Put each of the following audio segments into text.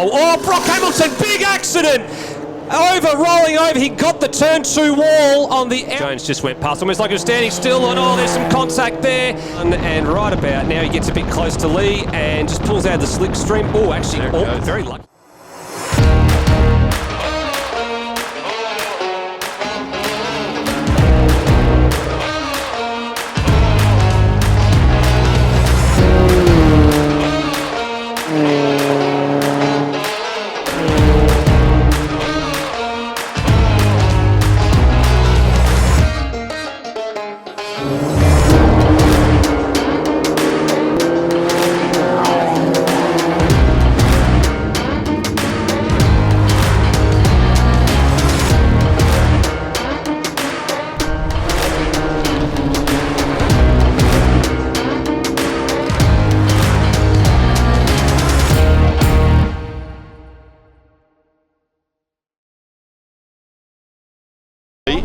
Oh, Brock Hamilton, big accident! Rolling over, he got the turn 2 wall on the... Jones just went past, almost like he was standing still, and there's some contact there. And right about now, he gets a bit close to Lee and just pulls out the slipstream. Oh, actually, very lucky.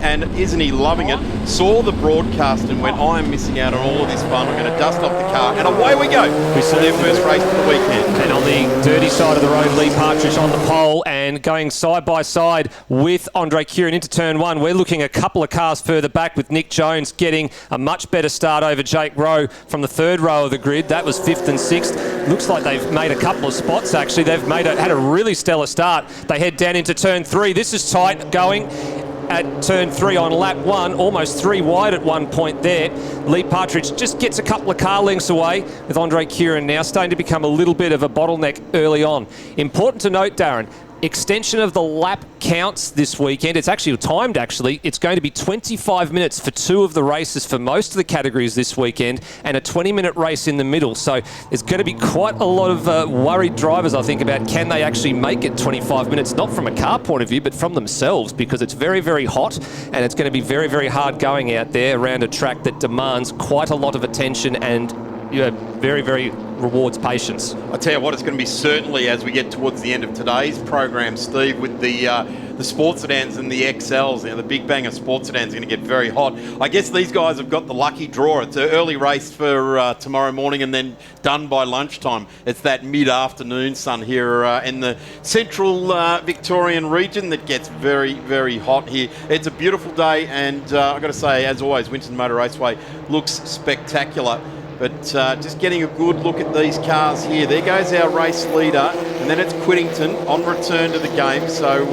And isn't he loving it? Saw the broadcast and went, I am missing out on all of this fun. I'm going to dust off the car, and away we go. We saw their first race of the weekend. And on the dirty side of the road, Lee Partridge on the pole and going side by side with Andre Kieran into turn 1. We're looking a couple of cars further back with Nick Jones getting a much better start over Jake Rowe from the 3rd row of the grid. That was 5th and 6th. Looks like they've made a couple of spots, actually. They've had a really stellar start. They head down into turn 3. This is tight going at turn 3 on lap 1, almost 3 wide at one point there. Lee Partridge just gets a couple of car lengths away, with Andre Kieran now starting to become a little bit of a bottleneck early on. Important to note, Darren, extension of the lap counts this weekend. It's actually timed, It's going to be 25 minutes for 2 of the races for most of the categories this weekend, and a 20-minute race in the middle. So there's going to be quite a lot of worried drivers, I think, about can they actually make it 25 minutes, not from a car point of view, but from themselves, because it's very, very hot, and it's going to be very, very hard going out there around a track that demands quite a lot of attention and very, very rewards patience. I tell you what, it's going to be certainly as we get towards the end of today's program, Steve, with the sports sedans and the XLs. The big bang of sports sedans are going to get very hot. I guess these guys have got the lucky draw. It's an early race for tomorrow morning and then done by lunchtime. It's that mid-afternoon sun here in the central Victorian region that gets very, very hot here. It's a beautiful day, and I've got to say, as always, Winton Motor Raceway looks spectacular. But just getting a good look at these cars here. There goes our race leader, and then it's Quiddington on return to the game. So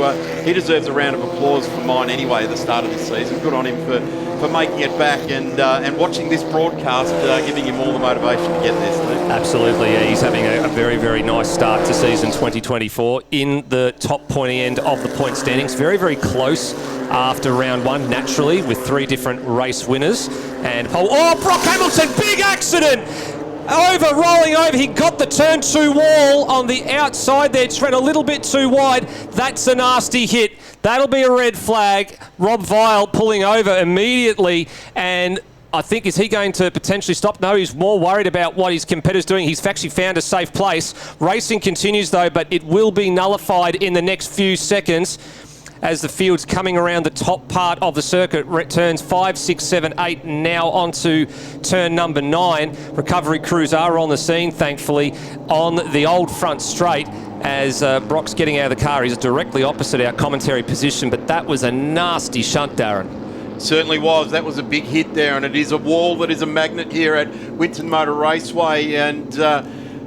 he deserves a round of applause for mine anyway at the start of the season. Good on him for making it back and watching this broadcast, giving him all the motivation to get there, Steve. Absolutely, yeah. He's having a very, very nice start to season 2024 in the top pointy end of the point standings. Very, very close after round 1, naturally, with 3 different race winners. And Brock Hamilton, big accident! Rolling over, he got the turn 2 wall on the outside there, just ran a little bit too wide. That's a nasty hit. That'll be a red flag. Rob Vile pulling over immediately, and I think, is he going to potentially stop? No, he's more worried about what his competitor's doing. He's actually found a safe place. Racing continues though, but it will be nullified in the next few seconds as the field's coming around the top part of the circuit. Turns 5, 6, 7, 8, now onto turn number 9. Recovery crews are on the scene, thankfully, on the old front straight as Brock's getting out of the car. He's directly opposite our commentary position, but that was a nasty shunt, Darren. Certainly was. That was a big hit there, and it is a wall that is a magnet here at Winton Motor Raceway. And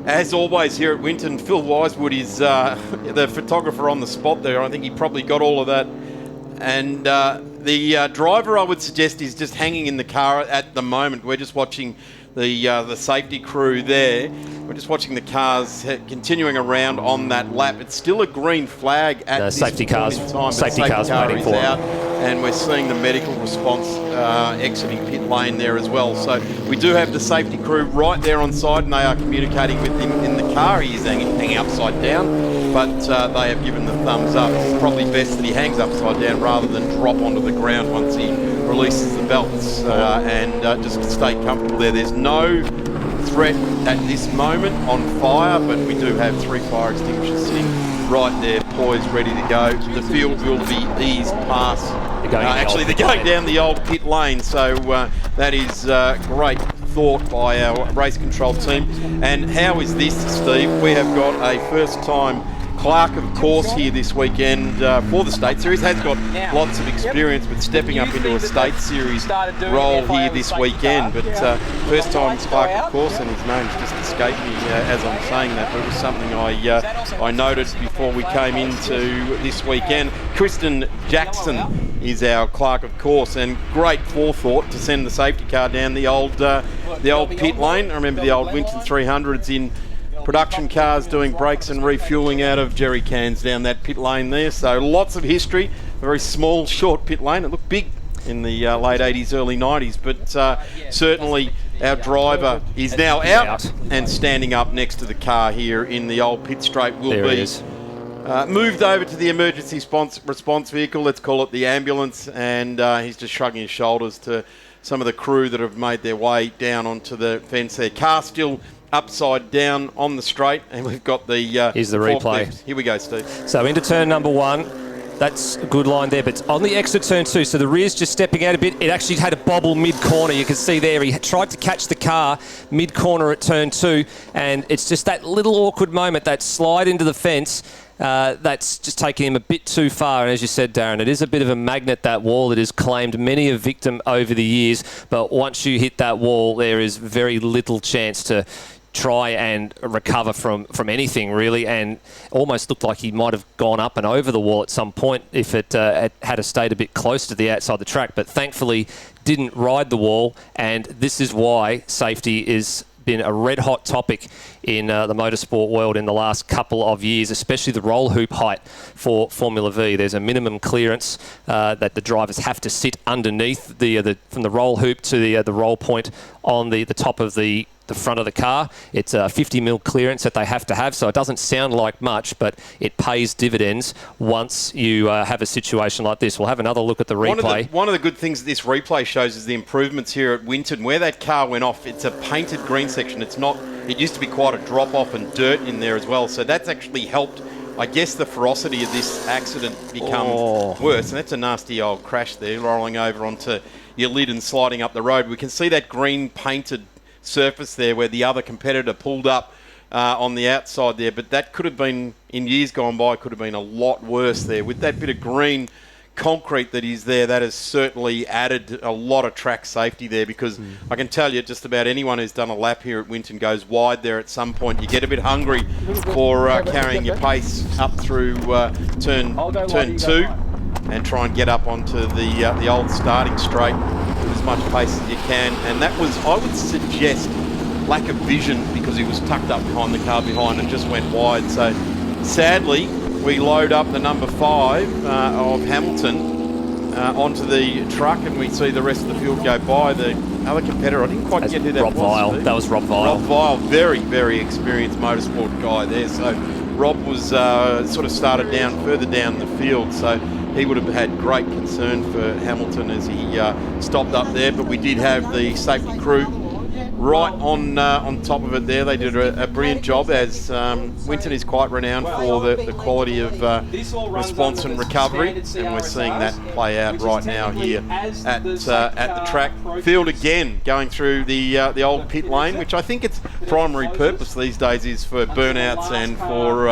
as always here at Winton, Phil Wisewood is the photographer on the spot there. I think he probably got all of that. And the driver, I would suggest, is just hanging in the car at the moment. We're just watching the safety crew there. We're just watching the cars continuing around on that lap. It's still a green flag at this safety cars. point in time. Safety cars waiting for out, and we're seeing the medical response exiting pit lane there as well. So we do have the safety crew right there on side, and they are communicating with him in the car. He is hanging upside down, but they have given the thumbs up. It's probably best that he hangs upside down rather than drop onto the ground once he releases the belts and just stay comfortable there. There's no threat at this moment on fire, but we do have 3 fire extinguishers sitting right there, poised, ready to go. The field will be eased past. They're going down the old pit lane, so that is great thought by our race control team. And how is this, Steve? We have got a first-time Clark, of course, here this weekend for the State Series, has got lots of experience with stepping up into a State Series role here this weekend. But first time Clark, of course, and his name's just escaped me as I'm saying that, but it was something I noticed before we came into this weekend. Kristen Jackson is our Clark, of course, and great forethought to send the safety car down the old pit lane. I remember the old Winton 300s in production cars doing brakes and refuelling out of jerry cans down that pit lane there. So lots of history. A very small, short pit lane. It looked big in the late 80s, early 90s, but certainly our driver is now out and standing up next to the car here in the old pit straight. Will be moved over to the emergency response vehicle, let's call it the ambulance, and he's just shrugging his shoulders to some of the crew that have made their way down onto the fence there. Car still upside down on the straight, and we've got the here's the replay. Here we go, Steve. So into turn number 1. That's a good line there, but on the exit turn 2, so the rear's just stepping out a bit. It actually had a bobble mid-corner. You can see there, he tried to catch the car mid-corner at turn 2, and it's just that little awkward moment, that slide into the fence, that's just taking him a bit too far. And as you said, Darren, it is a bit of a magnet, that wall. It has claimed many a victim over the years, but once you hit that wall, there is very little chance to try and recover from anything, really, and almost looked like he might have gone up and over the wall at some point if it had stayed a bit close to the outside the track, but thankfully didn't ride the wall. And this is why safety is been a red-hot topic in the motorsport world in the last couple of years, especially the roll hoop height for Formula V. There's a minimum clearance that the drivers have to sit underneath from the roll hoop to the roll point on the top of the front of the car. It's a 50 mil clearance that they have to have, so it doesn't sound like much, but it pays dividends once you have a situation like this. We'll have another look at the replay. One of the good things that this replay shows is the improvements here at Winton. Where that car went off, it's a painted green section. It's not. It used to be quite a drop-off and dirt in there as well, so that's actually helped. I guess the ferocity of this accident becomes worse, and that's a nasty old crash there, rolling over onto your lid and sliding up the road. We can see that green painted surface there where the other competitor pulled up on the outside there, but that could have been, in years gone by, could have been a lot worse there. With that bit of green concrete that is there, that has certainly added a lot of track safety there, because I can tell you just about anyone who's done a lap here at Winton goes wide there at some point. You get a bit hungry for carrying your pace up through turn 2 and try and get up onto the old starting straight with as much pace as you can. And that was, I would suggest, lack of vision, because he was tucked up behind the car behind and just went wide. So sadly, we load up the number 5 of Hamilton onto the truck, and we see the rest of the field go by. The other competitor, I didn't quite get who that was. Rob Vile. That was Rob Vile. Rob Vile, very, very experienced motorsport guy there. So Rob was sort of started further down the field. So he would have had great concern for Hamilton as he stopped up there. But we did have the safety crew right on top of it there. They did a brilliant job, as Winton is quite renowned for the quality of response and recovery, and we're seeing that play out right now here at the track. Field again going through the old pit lane, which I think its primary purpose these days is for burnouts and for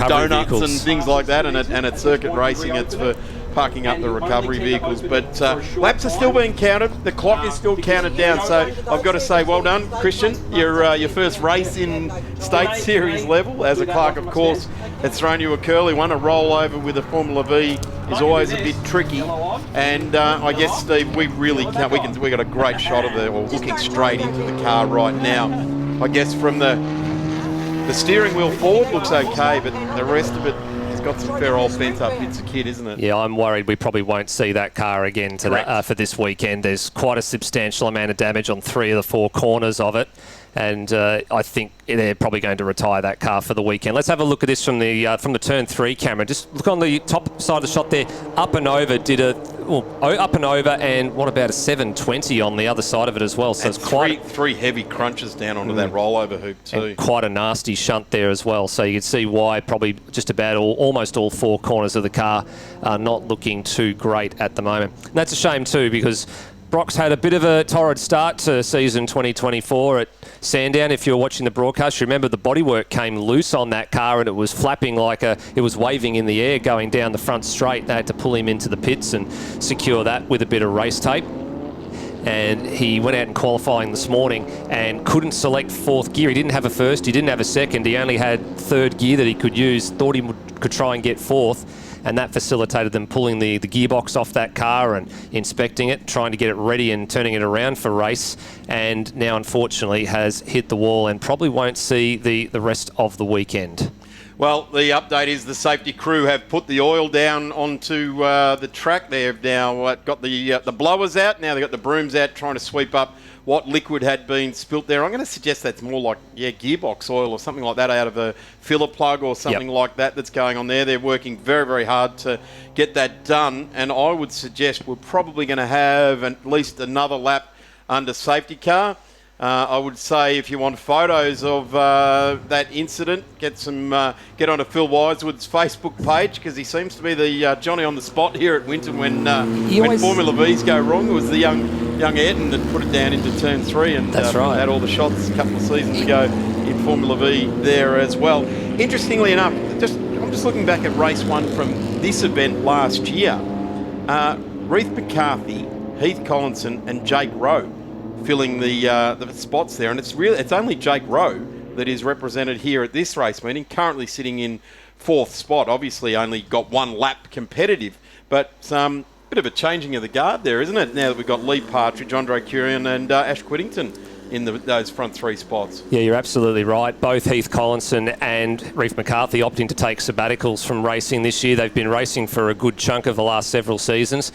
donuts vehicles and things like that, and at circuit racing it's for parking up the recovery vehicles. But laps are still being counted. The clock is still counted down. So I've got to say, well done, Christian. Your first race in State Series level. As a Clark, of course, it's thrown you a curly one. A rollover with a Formula V is always a bit tricky. And I guess, Steve, we really can't. We got a great shot of looking straight into the car right now. I guess from the steering wheel forward looks okay, but the rest of it, got some fair old bent up bits of kit, isn't it? Yeah, I'm worried we probably won't see that car again for this weekend. There's quite a substantial amount of damage on 3 of the 4 corners of it, and I think they're probably going to retire that car for the weekend. Let's have a look at this from the turn 3 camera. Just look on the top side of the shot there. Up and over up and over, and what about a 720 on the other side of it as well? So and it's quite three heavy crunches down onto that rollover hoop too. And quite a nasty shunt there as well. So you can see why probably just about almost all 4 corners of the car are not looking too great at the moment. And that's a shame too, because Brock's had a bit of a torrid start to season 2024 at Sandown. If you were watching the broadcast, you remember the bodywork came loose on that car and it was flapping it was waving in the air going down the front straight. They had to pull him into the pits and secure that with a bit of race tape. And he went out in qualifying this morning and couldn't select fourth gear. He didn't have a first, he didn't have a second, he only had third gear that he could use, thought he could try and get fourth, and that facilitated them pulling the gearbox off that car and inspecting it, trying to get it ready and turning it around for race, and now unfortunately has hit the wall and probably won't see the rest of the weekend. Well, the update is the safety crew have put the oil down onto the track. They've now got the blowers out. Now they've got the brooms out trying to sweep up what liquid had been spilt there. I'm going to suggest that's more like gearbox oil or something like that out of a filler plug or something like that that's going on there. They're working very, very hard to get that done. And I would suggest we're probably going to have at least another lap under safety car. I would say if you want photos of that incident, get onto Phil Wisewood's Facebook page, because he seems to be the Johnny on the spot here at Winton when Formula V's go wrong. It was the young Ayrton that put it down into turn 3 and That's right. had all the shots a couple of seasons ago in Formula V there as well. Interestingly enough, I'm just looking back at race 1 from this event last year. Reith McCarthy, Heath Collinson and Jake Rowe filling the spots there, and it's only Jake Rowe that is represented here at this race meeting, currently sitting in 4th spot. Obviously only got 1 lap competitive, but bit of a changing of the guard there, isn't it, now that we've got Lee Partridge, Andre Curian and Ash Whittington in those front 3 spots. Yeah, you're absolutely right. Both Heath Collinson and Reith McCarthy opting to take sabbaticals from racing this year. They've been racing for a good chunk of the last several seasons.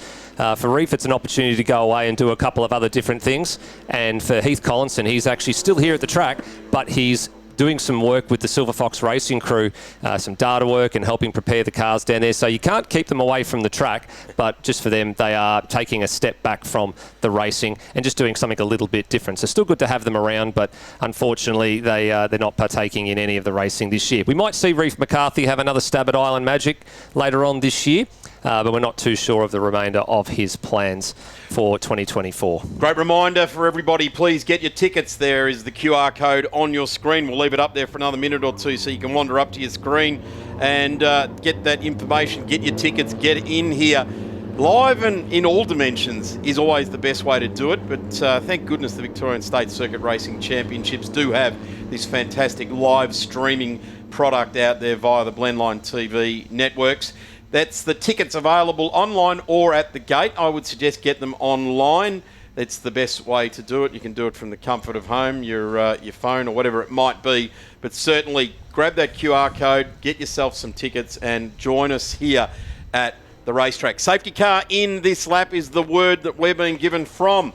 For Reith, it's an opportunity to go away and do a couple of other different things. And for Heath Collinson, he's actually still here at the track, but he's doing some work with the Silver Fox Racing crew, some data work and helping prepare the cars down there. So you can't keep them away from the track, but just for them, they are taking a step back from the racing and just doing something a little bit different. So still good to have them around, but unfortunately they're not partaking in any of the racing this year. We might see Reith McCarthy have another stab at Island Magic later on this year, but we're not too sure of the remainder of his plans for 2024. Great reminder for everybody, please get your tickets. There is the QR code on your screen. We'll leave it up there for another minute or two so you can wander up to your screen and get that information, get your tickets, get in here. Live and in all dimensions is always the best way to do it, but thank goodness the Victorian State Circuit Racing Championships do have this fantastic live streaming product out there via the Blendline TV networks. That's the tickets available online or at the gate. I would suggest get them online. That's the best way to do it. You can do it from the comfort of home, your phone or whatever it might be. But certainly grab that QR code, get yourself some tickets and join us here at the racetrack. Safety car in this lap is the word that we're being given from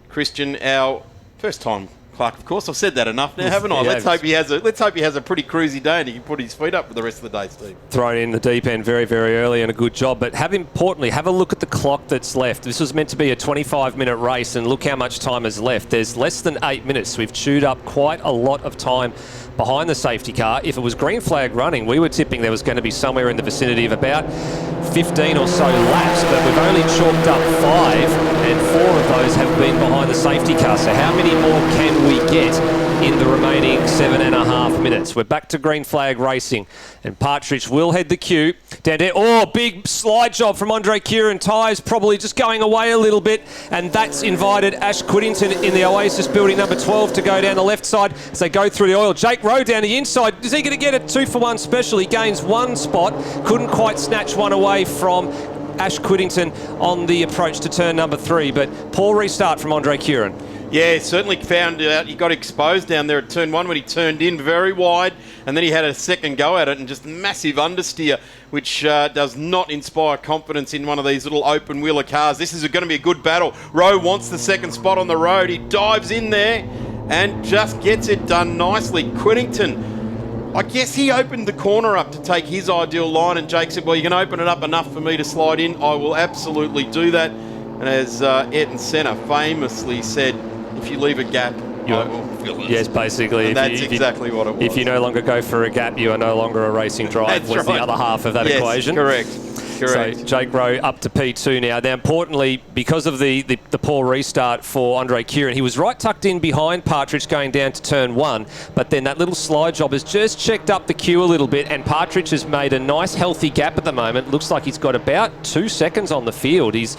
Christian, our first time Clark, of course. I've said that enough now, haven't I? Let's hope he has a pretty cruisy day and he can put his feet up for the rest of the day, Steve. Thrown in the deep end very, very early and a good job. But importantly, have a look at the clock that's left. This was meant to be a 25-minute race and look how much time is left. There's less than 8 minutes. We've chewed up quite a lot of time behind the safety car. If it was green flag running, we were tipping there was going to be somewhere in the vicinity of about 15 or so laps, but we've only chalked up 5 and 4 of those have been behind the safety car. So how many more can we get in the remaining 7.5 minutes? We're back to green flag racing and Partridge will head the queue down there. Oh, big slide job from Andre Curian. Tyres probably just going away a little bit, and that's invited Ash Whittington in the Oasis building number 12 to go down the left side as they go through the oil. Jake Rowe down the inside. Is he going to get a 2-for-1 special? He gains 1 spot. Couldn't quite snatch one away from Ash Whittington on the approach to turn number 3, but poor restart from Andre Curian. Yeah, certainly found out he got exposed down there at turn 1 when he turned in very wide, and then he had a second go at it and just massive understeer, which does not inspire confidence in one of these little open wheeler cars. This is going to be a good battle. Rowe wants the second spot on the road. He dives in there and just gets it done nicely. Whittington, I guess he opened the corner up to take his ideal line, and Jake said, well, you can open it up enough for me to slide in. I will absolutely do that. And as Ayrton Senna famously said, if you leave a gap, I will fill it. Yes, basically. And that's exactly what it was. If you no longer go for a gap, you are no longer a racing drive, was the other half of that equation. Correct. Correct. So Jake Rowe up to P2 now. Now, importantly, because of the poor restart for Andre Kieran, he was right tucked in behind Partridge going down to turn 1, but then that little slide job has just checked up the queue a little bit, and Partridge has made a nice healthy gap at the moment. Looks like he's got about 2 seconds on the field. He's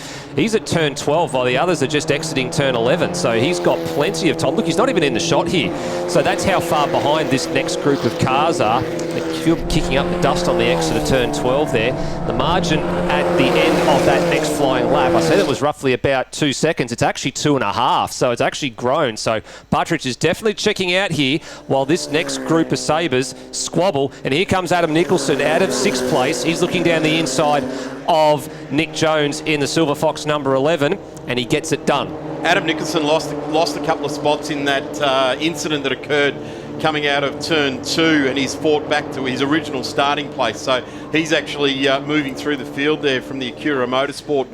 at turn 12 while the others are just exiting turn 11, so he's got plenty of time. Look, he's not even in the shot here. So that's how far behind this next group of cars are. They're kicking up the dust on the exit of turn 12 there. The margin at the end of that next flying lap, I said it was roughly about 2 seconds. It's actually 2.5, so it's actually grown. So Partridge is definitely checking out here while this next group of Sabres squabble. And here comes Adam Nicholson out of 6th place. He's looking down the inside of Nick Jones in the Silver Fox number 11, and he gets it done. Adam Nicholson lost a couple of spots in that incident that occurred coming out of turn 2, and he's fought back to his original starting place. So he's actually moving through the field there from the Acura Motorsport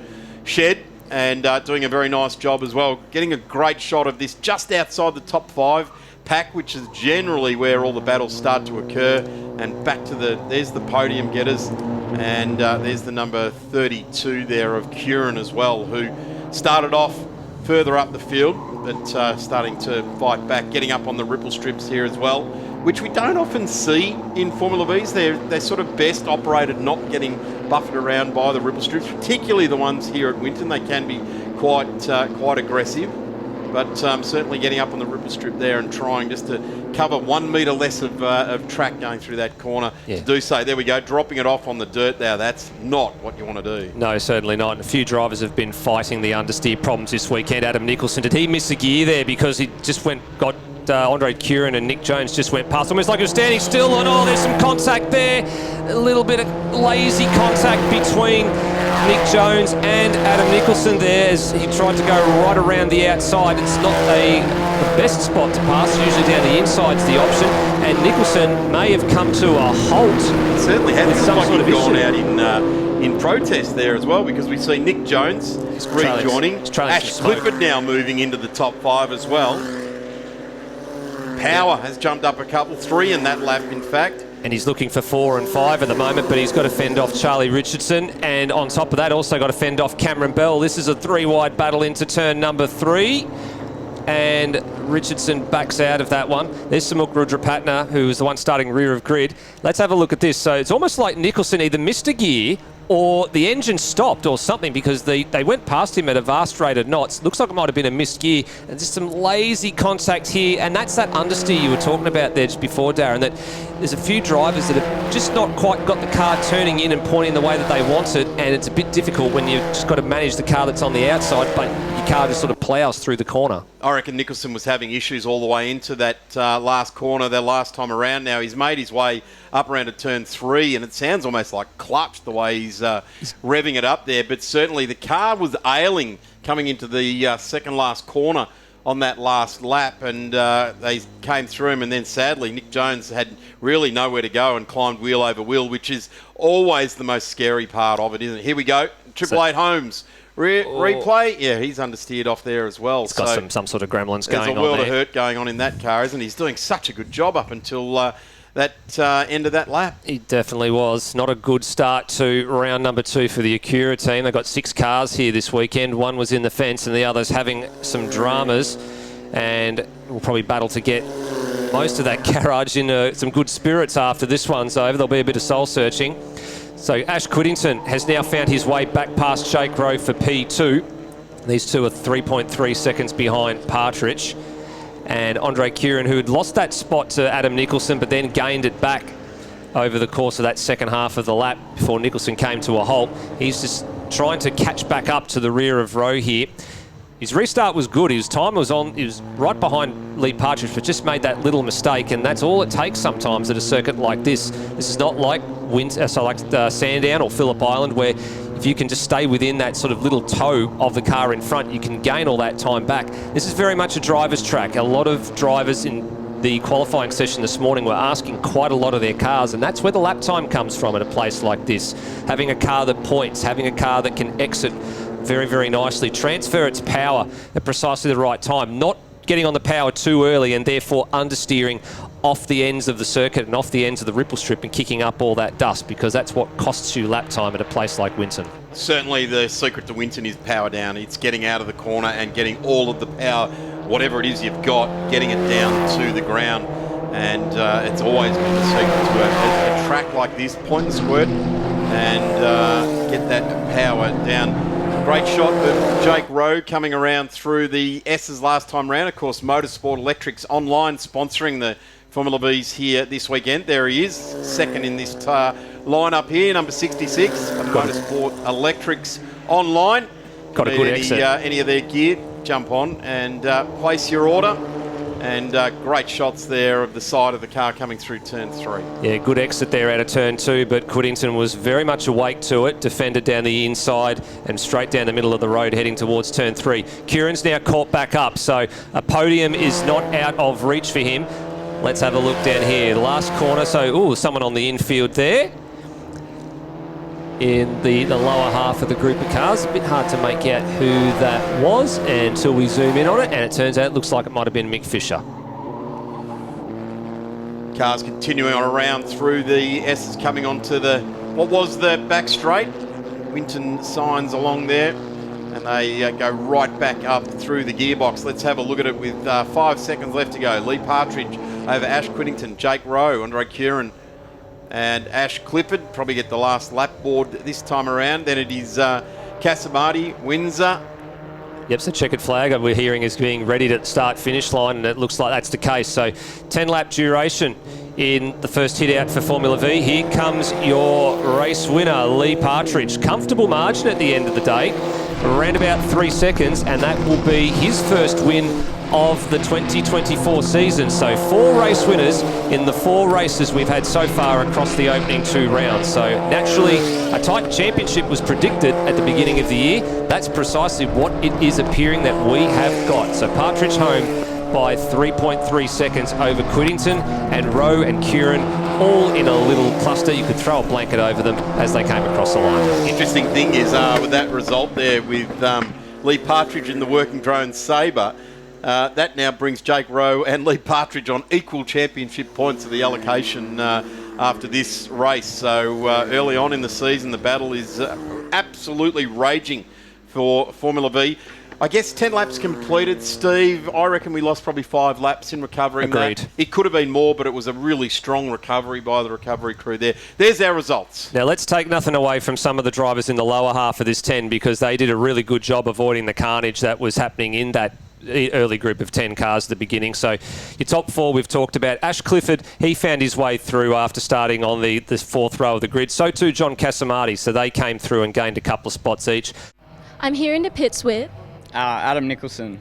shed and doing a very nice job as well. Getting a great shot of this just outside the top 5 pack, which is generally where all the battles start to occur. And back to there's the podium getters, and there's the number 32 there of Kieran as well, who started off further up the field, but starting to fight back, getting up on the ripple strips here as well, which we don't often see in Formula V's. They're sort of best operated not getting buffered around by the ripple strips, particularly the ones here at Winton. They can be quite aggressive, but certainly getting up on the ripple strip there and trying just to cover 1 metre less of track going through that corner to do so. There we go, dropping it off on the dirt there. That's not what you want to do. No, certainly not. A few drivers have been fighting the understeer problems this weekend. Adam Nicholson, did he miss a gear there because he just got Andre Kieran and Nick Jones just went past, almost like he was standing still, and there's some contact there. A little bit of lazy contact between Nick Jones and Adam Nicholson there as he tried to go right around the outside. It's not the best spot to pass. Usually down the inside's the option, and Nicholson may have come to a halt. It certainly has. With some sort of gone issue. out in protest there as well, because we see Nick Jones rejoining. Ash Clifford now moving into the top 5 as well. Power has jumped up a couple, 3 in that lap in fact. And he's looking for 4 and 5 at the moment, but he's got to fend off Charlie Richardson, and on top of that also got to fend off Cameron Bell. This is a 3-wide battle into turn number 3, and Richardson backs out of that one. There's Samuk Rudrapatna, who was the one starting rear of grid. Let's have a look at this. So it's almost like Nicholson either missed a gear or the engine stopped or something, because they went past him at a vast rate of knots. Looks like it might have been a missed gear, and just some lazy contact here, and that's that understeer you were talking about there just before, Darren, that there's a few drivers that have just not quite got the car turning in and pointing the way that they want it, and it's a bit difficult when you've just got to manage the car that's on the outside, but your car just sort of ploughs through the corner. I reckon Nicholson was having issues all the way into that last corner, their last time around. Now he's made his way up around to turn 3, and it sounds almost like clutch the way he's revving it up there, but certainly the car was ailing coming into the second last corner on that last lap, and they came through him, and then sadly Nick Jones had really nowhere to go and climbed wheel over wheel, which is always the most scary part of it, isn't it? Here we go, Triple Eight Holmes. Replay, yeah, he's understeered off there as well. It's got some sort of gremlins going on there. There's a world of hurt going on in that car, isn't he? He's doing such a good job up until that end of that lap. He definitely was. Not a good start to round number 2 for the Acura team. They've got 6 cars here this weekend. One was in the fence and the other's having some dramas, and we'll probably battle to get most of that garage in some good spirits after this one's over. There'll be a bit of soul searching. So Ash Whittington has now found his way back past Jake Rowe for P2. These two are 3.3 seconds behind Partridge. And Andre Kieran, who had lost that spot to Adam Nicholson, but then gained it back over the course of that second half of the lap before Nicholson came to a halt. He's just trying to catch back up to the rear of Rowe here. His restart was good. His time was on. He was right behind Lee Partridge, but just made that little mistake, and that's all it takes sometimes at a circuit like this. This is not like Sandown or Phillip Island, where if you can just stay within that sort of little toe of the car in front, you can gain all that time back. This is very much a driver's track. A lot of drivers in the qualifying session this morning were asking quite a lot of their cars, and that's where the lap time comes from at a place like this. Having a car that points, having a car that can exit very, very nicely, transfer its power at precisely the right time, not getting on the power too early and therefore understeering off the ends of the circuit and off the ends of the ripple strip and kicking up all that dust, because that's what costs you lap time at a place like Winton. Certainly the secret to Winton is power down. It's getting out of the corner and getting all of the power, whatever it is you've got, getting it down to the ground. And it's always been the secret to a track like this, point and squirt, and get that power down. Great shot of Jake Rowe coming around through the S's last time round. Of course, Motorsport Electrics Online sponsoring the Formula Vees here this weekend. There he is, second in this lineup here, number 66, Motorsport Electrics Online. Got a good exit. Any of their gear, jump on and place your order. And great shots there of the side of the car coming through turn 3. Yeah, good exit there out of turn 2, but Whittington was very much awake to it, defended down the inside and straight down the middle of the road heading towards turn 3. Kieran's now caught back up, so a podium is not out of reach for him. Let's have a look down here. The last corner, so, someone on the infield there. In the lower half of the group of cars. A bit hard to make out who that was until we zoom in on it, and it turns out it looks like it might have been Mick Fisher. Cars continuing on around through the S's, coming onto what was the back straight. Winton signs along there, and they go right back up through the gearbox. Let's have a look at it with 5 seconds left to go. Lee Partridge over Ash Whittington, Jake Rowe, Andre Curran, and Ash Clifford probably get the last lap board this time around. Then it is Casamati, Windsor. Yep, so checkered flag we're hearing is being ready to start finish line, and it looks like that's the case. So 10 lap duration in the first hit out for Formula V. Here comes your race winner, Lee Partridge. Comfortable margin at the end of the day, around about 3 seconds, and that will be his first win of the 2024 season. So 4 race winners in the 4 races we've had so far across the opening 2 rounds. So naturally, a tight championship was predicted at the beginning of the year. That's precisely what it is appearing that we have got. So Partridge home by 3.3 seconds over Whittington, and Rowe and Curran all in a little cluster. You could throw a blanket over them as they came across the line. Interesting thing is with that result there with Lee Partridge in the working drone Sabre, that now brings Jake Rowe and Lee Partridge on equal championship points of the allocation after this race. So early on in the season, the battle is absolutely raging for Formula V. I guess 10 laps completed, Steve. I reckon we lost probably 5 laps in recovering. Agreed. That. It could have been more, but it was a really strong recovery by the recovery crew there. There's our results. Now, let's take nothing away from some of the drivers in the lower half of this 10, because they did a really good job avoiding the carnage that was happening in that early group of 10 cars at the beginning. So your top 4 we've talked about. Ash Clifford, he found his way through after starting on the 4th row of the grid. So too John Casamati. So they came through and gained a couple of spots each. I'm here in the pits with Adam Nicholson.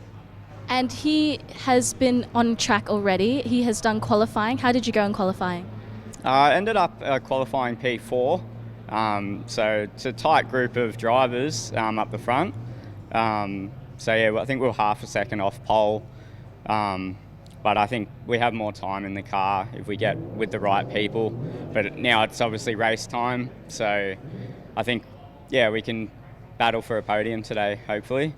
And he has been on track already. He has done qualifying. How did you go in qualifying? I ended up qualifying P4. So it's a tight group of drivers up the front. So yeah, I think we were half a second off pole. But I think we have more time in the car if we get with the right people. But now it's obviously race time. So I think, yeah, we can battle for a podium today, hopefully.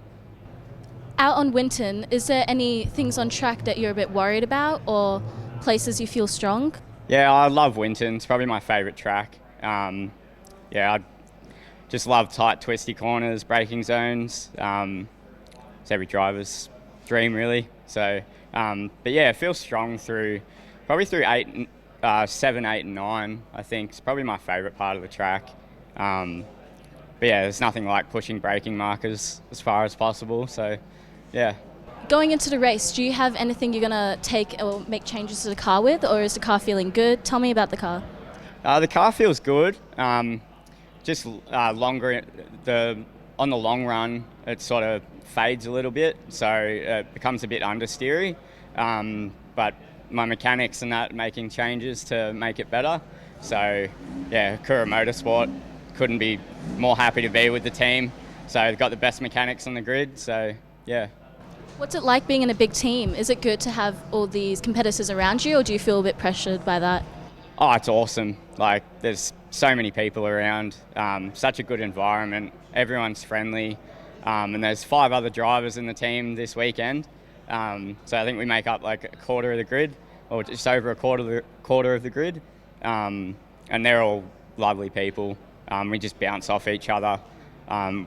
Out on Winton, is there any things on track that you're a bit worried about, or places you feel strong? Yeah, I love Winton. It's probably my favourite track. Yeah, I just love tight, twisty corners, braking zones. It's every driver's dream, really. So, but yeah, it feels strong probably through 7, 8, and 9. I think it's probably my favourite part of the track. But yeah, there's nothing like pushing braking markers as far as possible. So, yeah. Going into the race, do you have anything you're going to take or make changes to the car with, or is the car feeling good? Tell me about the car. The car feels good. Just longer. On the long run, it sort of fades a little bit, so it becomes a bit understeery. But my mechanics and that making changes to make it better. So yeah, Kura Motorsport couldn't be more happy to be with the team. So they've got the best mechanics on the grid. So yeah. What's it like being in a big team? Is it good to have all these competitors around you, or do you feel a bit pressured by that? Oh, it's awesome. Like, there's so many people around, such a good environment. Everyone's friendly. And there's 5 other drivers in the team this weekend. So I think we make up like a quarter of the grid. or just over a quarter of the grid, and they're all lovely people. We just bounce off each other,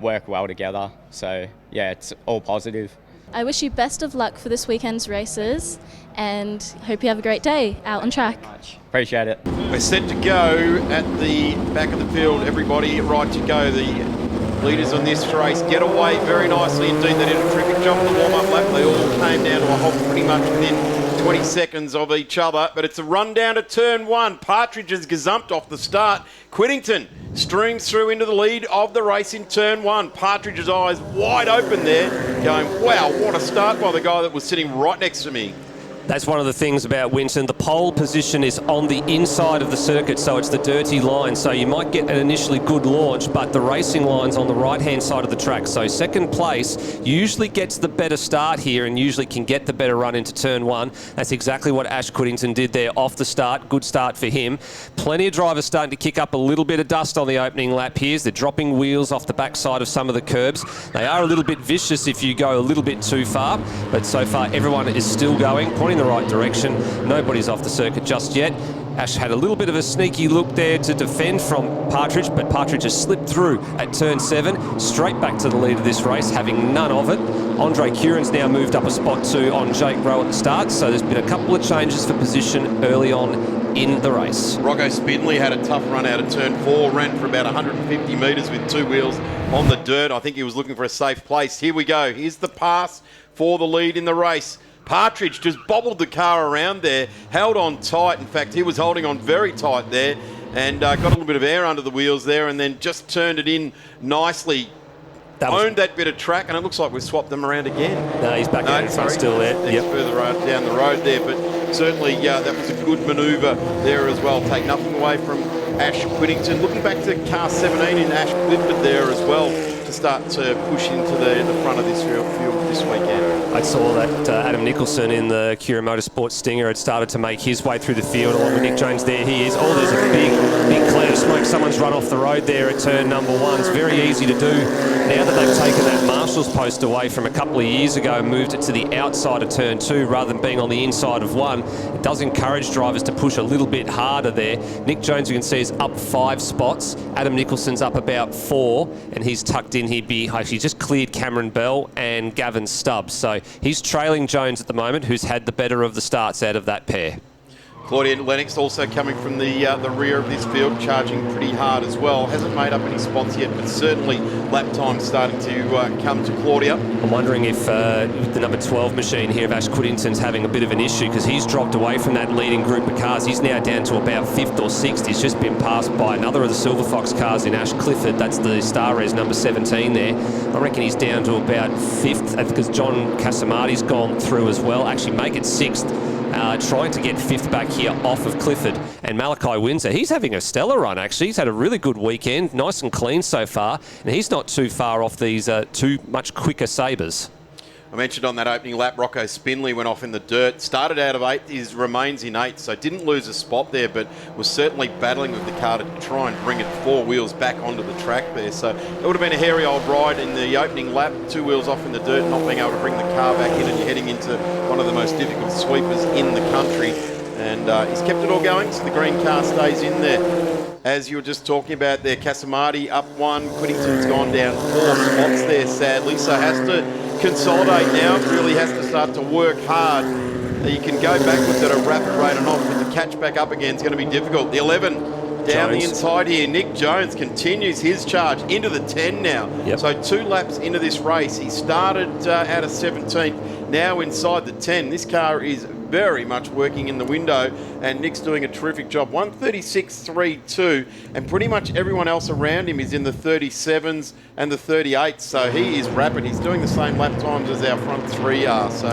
work well together. So yeah, it's all positive. I wish you best of luck for this weekend's races and hope you have a great day out on track. Appreciate it. We're set to go at the back of the field. Everybody right to go. The leaders on this race get away very nicely indeed. They did a terrific job on the warm-up lap. They all came down to a halt pretty much within 20 seconds of each other. But it's a run down to turn one. Partridge has gazumped off the start. Whittington streams through into the lead of the race in turn one. Partridge's eyes wide open there, going, wow, what a start by the guy that was sitting right next to me. That's one of the things about Winton. The pole position is on the inside of the circuit, so it's the dirty line. So you might get an initially good launch, but the racing line's on the right-hand side of the track. So second place usually gets the better start here and usually can get the better run into turn one. That's exactly what Ash Whittington did there off the start. Good start for him. Plenty of drivers starting to kick up a little bit of dust on the opening lap here. They're dropping wheels off the backside of some of the curbs. They are a little bit vicious if you go a little bit too far, but so far everyone is still going, pointing the right direction. Nobody's off the circuit just yet. Ash had a little bit of a sneaky look there to defend from Partridge, but Partridge has slipped through at turn 7, straight back to the lead of this race, having none of it. Andre Curran's now moved up a spot 2 on Jake Rowe at the start, so there's been a couple of changes for position early on in the race. Rocco Spindley had a tough run out of turn 4, ran for about 150 metres with 2 wheels on the dirt. I think he was looking for a safe place. Here we go. Here's the pass for the lead in the race. Partridge just bobbled the car around there, held on tight. In fact, he was holding on very tight there and got a little bit of air under the wheels there and then just turned it in nicely. Owned that bit of track, and it looks like we've swapped them around again. No, he's back out in front, still there. He's further down the road there, but certainly that was a good manoeuvre there as well. Take nothing away from Ash Whittington. Looking back to car 17 in Ash Clifford there as well to start to push into the front of this field this weekend. I saw that Adam Nicholson in the Cura Motorsport Stinger had started to make his way through the field along with Nick Jones. There he is. Oh, there's a big cloud of smoke. Someone's run off the road there at turn number 1. It's very easy to do now that they've taken that marshal's post away from a couple of years ago and moved it to the outside of turn 2 rather than being on the inside of 1. It does encourage drivers to push a little bit harder there. Nick Jones, you can see, is up 5 spots. Adam Nicholson's up about 4, and he's tucked in. He just cleared Cameron Bell and Gavin Stubbs. So he's trailing Jones at the moment, who's had the better of the starts out of that pair. Claudia Lennox also coming from the rear of this field, charging pretty hard as well. Hasn't made up any spots yet, but certainly lap time starting to come to Claudia. I'm wondering if the number 12 machine here of Ash Whittington's having a bit of an issue because he's dropped away from that leading group of cars. He's now down to about 5th or 6th. He's just been passed by another of the Silver Fox cars in Ash Clifford. That's the Star Res number 17 there. I reckon he's down to about 5th because John Casamarti's gone through as well. Actually make it 6th. Trying to get 5th back here off of Clifford. And Malachi Windsor, he's having a stellar run actually. He's had a really good weekend, nice and clean so far, and he's not too far off these two much quicker Sabres. I mentioned on that opening lap, Rocco Spindley went off in the dirt. Started out of 8th, he remains in 8th, so didn't lose a spot there, but was certainly battling with the car to try and bring it 4 wheels back onto the track there. So it would have been a hairy old ride in the opening lap, 2 wheels off in the dirt, not being able to bring the car back in, and you're heading into one of the most difficult sweepers in the country. And he's kept it all going, so the green car stays in there. As you were just talking about there, Casamarti up 1, Whittington's gone down 4 spots there, sadly, so has to consolidate now, really has to start to work hard. You can go backwards at a rapid rate and off, but the catch back up again is going to be difficult. The 11 down Jones. The inside here, Nick Jones continues his charge into the 10 now. Yep. So 2 laps into this race. He started out of 17th, now inside the 10. This car is very much working in the window, and Nick's doing a terrific job. 136.32, and pretty much everyone else around him is in the 37s and the 38s, so he is rapid. He's doing the same lap times as our front 3 are, so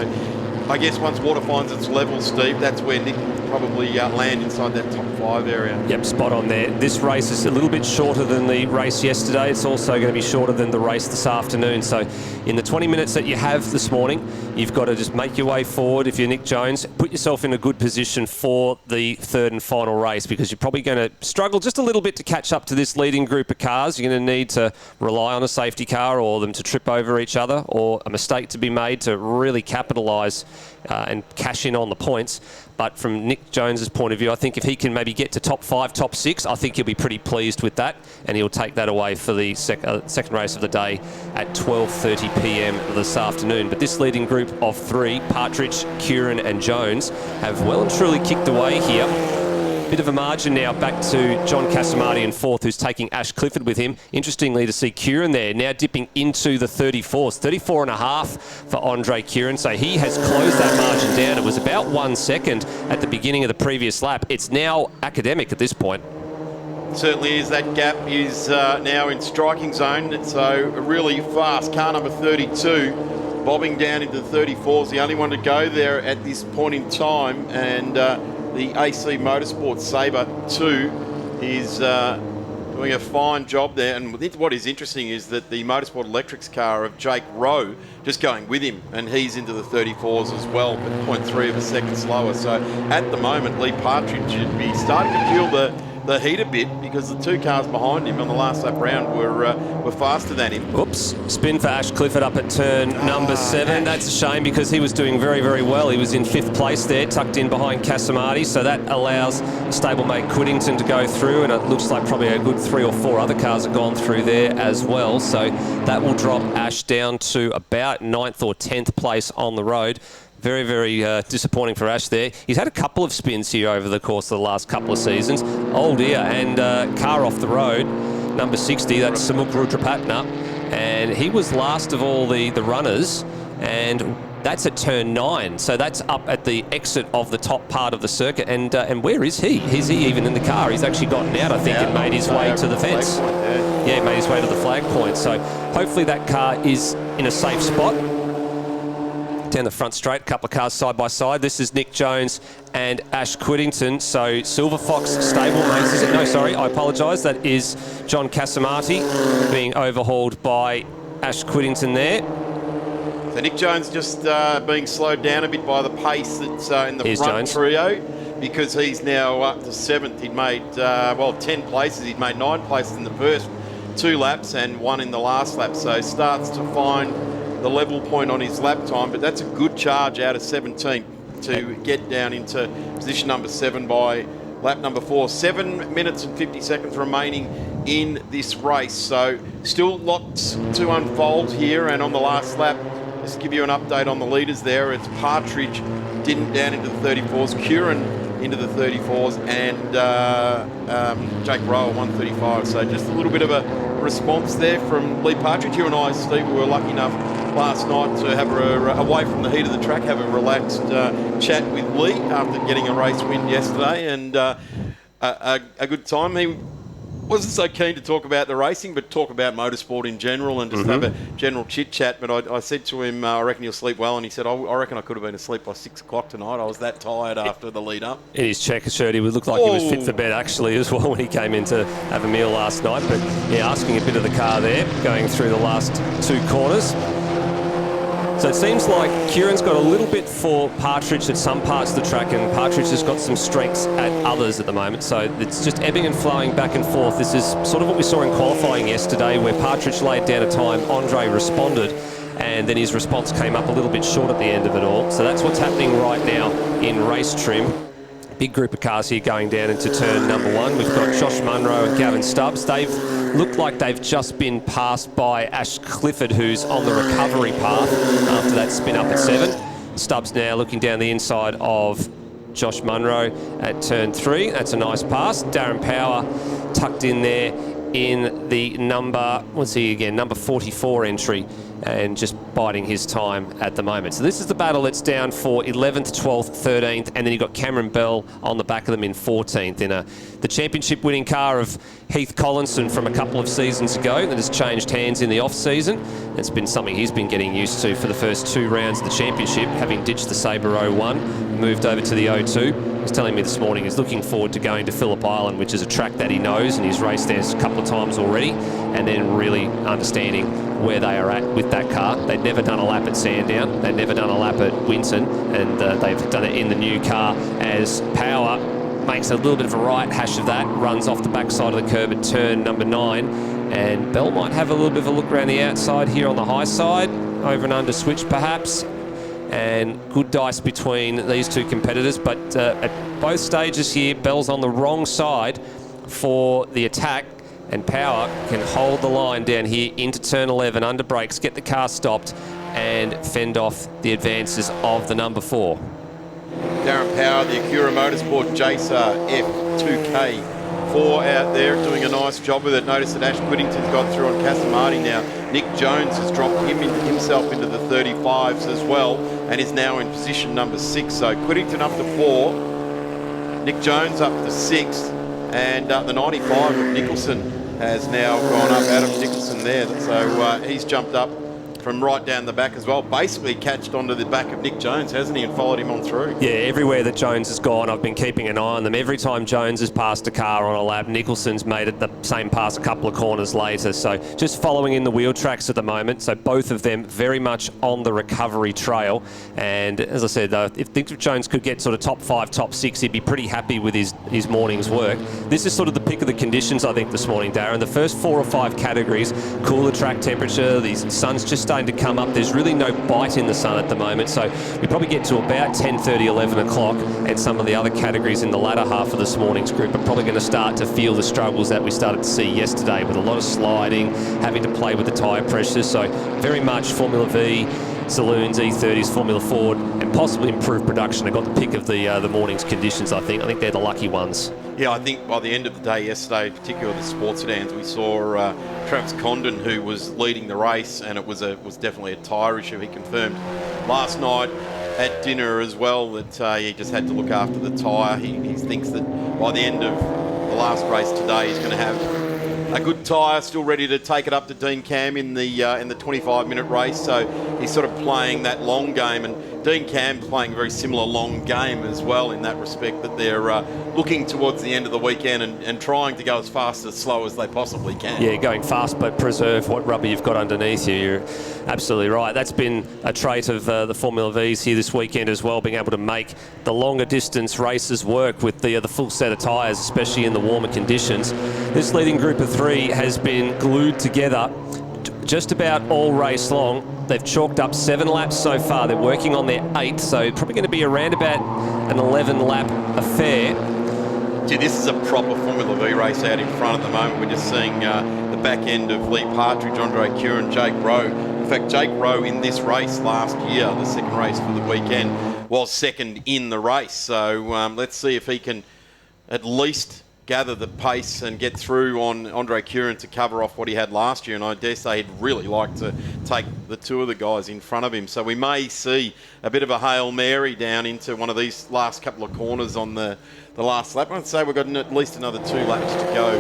I guess once water finds its level, Steve, that's where Nick will probably land inside that top 5 area. Yep, spot on there. This race is a little bit shorter than the race yesterday. It's also going to be shorter than the race this afternoon. So in the 20 minutes that you have this morning, you've got to just make your way forward. If you're Nick Jones, put yourself in a good position for the 3rd and final race, because you're probably going to struggle just a little bit to catch up to this leading group of cars. You're going to need to rely on a safety car or them to trip over each other, or a mistake to be made to really capitalise and cash in on the points. But from Nick Jones's point of view, I think if he can maybe get to top 5, top 6, I think he'll be pretty pleased with that, and he'll take that away for the second race of the day at 12:30 p.m. this afternoon. But this leading group of 3, Partridge, Kieran and Jones, have well and truly kicked away here. Bit of a margin now back to John Casamati in 4th, who's taking Ash Clifford with him. Interestingly to see Kieran there now dipping into the 34s, 34.5 for Andre Kieran. So he has closed that margin down. It was about 1 second at the beginning of the previous lap. It's now academic at this point. Certainly is. That gap is now in striking zone. So really fast. Car number 32 bobbing down into the 34s. The only one to go there at this point in time. And the AC Motorsports Sabre 2 is doing a fine job there. And what is interesting is that the Motorsport Electrics car of Jake Rowe just going with him, and he's into the 34s as well, but 0.3 of a second slower. So at the moment, Lee Partridge should be starting to feel the heat a bit, because the 2 cars behind him on the last lap round were faster than him. Oops, spin for Ash Clifford up at turn number 7. That's a shame, because he was doing very, very well. He was in 5th place there, tucked in behind Casamati, so that allows stablemate Quiddington to go through, and it looks like probably a good 3 or 4 other cars have gone through there as well. So that will drop Ash down to about 9th or 10th place on the road. Very, very disappointing for Ash there. He's had a couple of spins here over the course of the last couple of seasons. Old ear and car off the road, number 60, that's Samuk Rudrapatna. And he was last of all the runners, and that's at turn 9. So that's up at the exit of the top part of the circuit. And where is he? Is he even in the car? He's actually gotten out, I think, and made his way to the fence. Yeah, made his way to the flag point. So hopefully that car is in a safe spot. Down the front straight, a couple of cars side by side. This is Nick Jones and Ash Quiddington. So Silver Fox stablemates, is it? No, sorry, I apologise. That is John Casamati being overhauled by Ash Quiddington there. So Nick Jones just being slowed down a bit by the pace that's in the Here's front Jones. trio, because he's now up to 7th. He'd made, 10 places. He'd made 9 places in the first 2 laps and 1 in the last lap. So starts to find the level point on his lap time, but that's a good charge out of 17 to get down into position number 7 by lap number 4. 7 minutes and 50 seconds remaining in this race, so still lots to unfold here. And on the last lap, just to give you an update on the leaders there, it's Partridge didn't down into the 34s, Kieran into the 34s, and Jake Rowe 135. So just a little bit of a response there from Lee Partridge. You and I, Steve, were lucky enough last night to have away from the heat of the track, have a relaxed chat with Lee after getting a race win yesterday, and a good time. He wasn't so keen to talk about the racing, but talk about motorsport in general and just have a general chit-chat. But I said to him, I reckon you'll sleep well, and he said, I reckon I could have been asleep by 6 o'clock tonight. I was that tired after the lead-up. In his checker shirt, he would look like he was fit for bed actually as well when he came in to have a meal last night. But yeah, asking a bit of the car there, going through the last 2 corners. So it seems like Kieran's got a little bit for Partridge at some parts of the track, and Partridge has got some strengths at others at the moment. So it's just ebbing and flowing back and forth. This is sort of what we saw in qualifying yesterday, where Partridge laid down a time, Andre responded, and then his response came up a little bit short at the end of it all. So that's what's happening right now in race trim. Big group of cars here going down into turn number 1. We've got Josh Munro and Gavin Stubbs. They've looked like they've just been passed by Ash Clifford, who's on the recovery path after that spin up at 7. Stubbs now looking down the inside of Josh Munro at turn 3. That's a nice pass. Darren Power tucked in there in the number 44 entry, and just biding his time at the moment. So this is the battle that's down for 11th, 12th, 13th, and then you've got Cameron Bell on the back of them in 14th in the championship winning car of Heath Collinson from a couple of seasons ago that has changed hands in the off-season. It's been something he's been getting used to for the first 2 rounds of the championship, having ditched the Sabre 01, moved over to the 02. He was telling me this morning he's looking forward to going to Phillip Island, which is a track that he knows, and he's raced there a couple of times already, and then really understanding where they are at with that car. They'd never done a lap at Sandown, they'd never done a lap at Winton, and they've done it in the new car as Power makes a little bit of a right hash of that, runs off the backside of the curb at turn number 9, and Bell might have a little bit of a look around the outside here on the high side, over and under switch perhaps. and good dice between these two competitors. But at both stages here, Bell's on the wrong side for the attack, and Power can hold the line down here into turn 11, under brakes, get the car stopped and fend off the advances of the number 4. Darren Power, the Acura Motorsport Jacer F2K4 out there doing a nice job with it. Notice that Ash Whittington's got through on Casamati now. Nick Jones has dropped himself into the 35s as well and is now in position number 6. So Whittington up to 4, Nick Jones up to 6, and the 95 of Nicholson has now gone up. Adam Nicholson there. So he's jumped up from right down the back as well. Basically catched onto the back of Nick Jones, hasn't he, and followed him on through. Yeah, everywhere that Jones has gone, I've been keeping an eye on them. Every time Jones has passed a car on a lap, Nicholson's made it the same pass a couple of corners later. So just following in the wheel tracks at the moment. So both of them very much on the recovery trail. And as I said, if Jones could get sort of top 5, top 6, he'd be pretty happy with his morning's work. This is sort of the pick of the conditions, I think, this morning, Darren. The first 4 or 5 categories, cooler track temperature, the sun's just starting to come up. There's really no bite in the sun at the moment, so we probably get to about 10:30, 11 o'clock, and some of the other categories in the latter half of this morning's group are probably going to start to feel the struggles that we started to see yesterday, with a lot of sliding, having to play with the tyre pressure. So very much Formula V, Saloons, E30s, Formula Ford, and possibly improved production. They got the pick of the morning's conditions, I think. I think they're the lucky ones. Yeah, I think by the end of the day yesterday, particularly the sports sedans, we saw Travis Condon, who was leading the race, and it was definitely a tyre issue. He confirmed last night at dinner as well that he just had to look after the tyre. He thinks that by the end of the last race today, he's going to have a good tyre, still ready to take it up to Dean Cam in the 25-minute race. So he's sort of playing that long game, and Dean Cam's playing a very similar long game as well in that respect, that they're looking towards the end of the weekend and trying to go as fast as slow as they possibly can. Yeah, going fast but preserve what rubber you've got underneath you. You're absolutely right. That's been a trait of the Formula V's here this weekend as well, being able to make the longer distance races work with the full set of tyres, especially in the warmer conditions. This leading group of 3 has been glued together just about all race long. They've chalked up 7 laps so far. They're working on their 8th, so probably going to be around about an 11-lap affair. Gee, this is a proper Formula V race out in front at the moment. We're just seeing the back end of Lee Partridge, Andre Curran, Jake Rowe. In fact, Jake Rowe in this race last year, the second race for the weekend, was second in the race. So let's see if he can at least gather the pace and get through on Andre Curran to cover off what he had last year. And I dare say he'd really like to take the 2 of the guys in front of him. So we may see a bit of a Hail Mary down into one of these last couple of corners on the last lap. I'd say we've got at least another 2 laps to go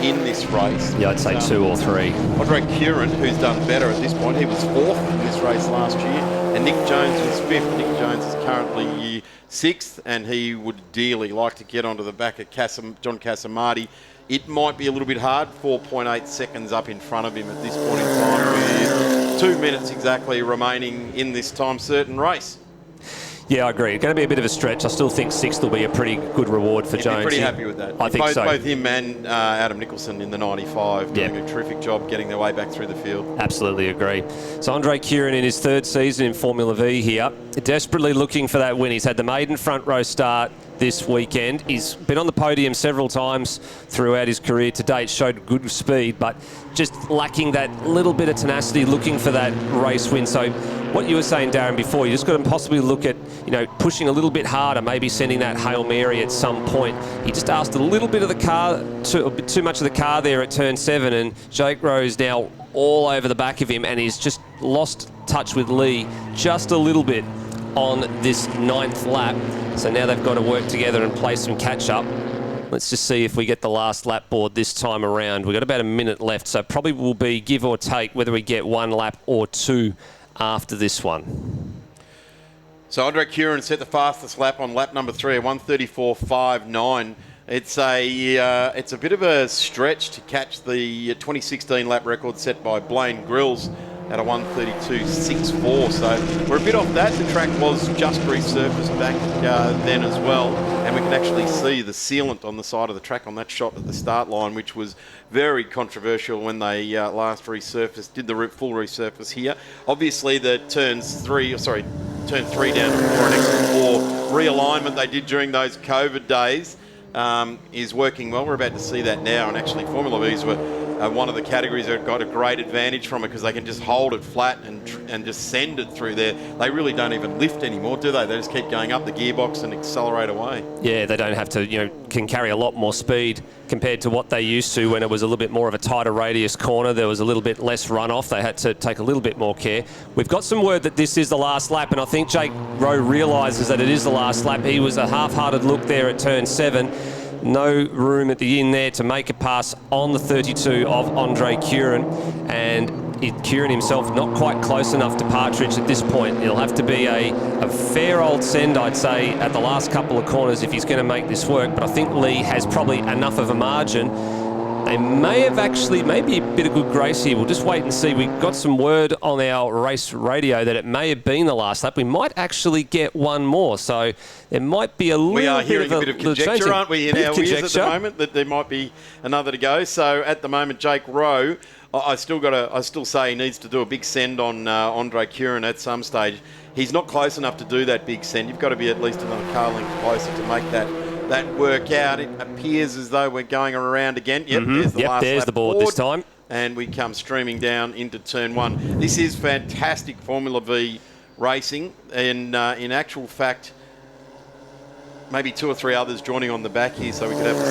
in this race. Yeah, I'd say 2 or 3. Andre Curran, who's done better at this point, he was 4th in this race last year, and Nick Jones was 5th. Nick Jones is currently 6th, and he would dearly like to get onto the back of John Casamati. It might be a little bit hard, 4.8 seconds up in front of him at this point in time, with 2 minutes exactly remaining in this time certain race. Yeah, I agree. It's going to be a bit of a stretch. I still think 6th will be a pretty good reward for Jones. Be pretty happy with that. I think so. Both him and Adam Nicholson in the 95 doing a terrific job getting their way back through the field. Absolutely agree. So Andre Curran in his 3rd season in Formula V here, desperately looking for that win. He's had the maiden front row start this weekend. He's been on the podium several times throughout his career to date, showed good speed, but just lacking that little bit of tenacity, looking for that race win. So what you were saying, Darren, before, you just got to possibly look at, pushing a little bit harder, maybe sending that Hail Mary at some point. He just asked a little bit of the car, a bit too much of the car there at turn 7, and Jake Rowe's now all over the back of him, and he's just lost touch with Lee just a little bit on this 9th lap. So now they've got to work together and play some catch-up. Let's just see if we get the last lap board this time around. We've got about a minute left, so probably will be give or take whether we get 1 lap or 2 after this one. So Andre Curran set the fastest lap on lap number 3 at 1:34.59. It's a bit of a stretch to catch the 2016 lap record set by Blaine Grills at a 1:32.64. So we're a bit off that. The track was just resurfaced back then as well, and we can actually see the sealant on the side of the track on that shot at the start line, which was very controversial when they last resurfaced, did the full resurface here. Obviously the turn 3 down to 4, an extra 4. Realignment they did during those COVID days is working well. We're about to see that now, and actually Formula V's were one of the categories that got a great advantage from it because they can just hold it flat and just send it through there. They really don't even lift anymore, do they? They just keep going up the gearbox and accelerate away. Yeah, they don't have to, can carry a lot more speed compared to what they used to when it was a little bit more of a tighter radius corner. There was a little bit less runoff. They had to take a little bit more care. We've got some word that this is the last lap, and I think Jake Rowe realises that it is the last lap. He was a half-hearted look there at turn 7. No room at the end there to make a pass on the 32 of Andre Curran, and Curran himself not quite close enough to Partridge at this point. It'll have to be a fair old send, I'd say, at the last couple of corners if he's going to make this work, but I think Lee has probably enough of a margin. They may have actually, maybe a bit of good grace here. We'll just wait and see. We've got some word on our race radio that it may have been the last lap. We might actually get one more, so there might be a little bit of We are hearing a bit of conjecture, aren't we, in our ears at the moment, that there might be another to go. So at the moment, Jake Rowe, I still say he needs to do a big send on Andre Curran at some stage. He's not close enough to do that big send. You've got to be at least another car length closer to make that work out. It appears as though we're going around again. Yep, there's the last there's lap the board this time. And we come streaming down into turn 1. This is fantastic Formula V racing. And in actual fact, maybe 2 or 3 others joining on the back here, so we could have the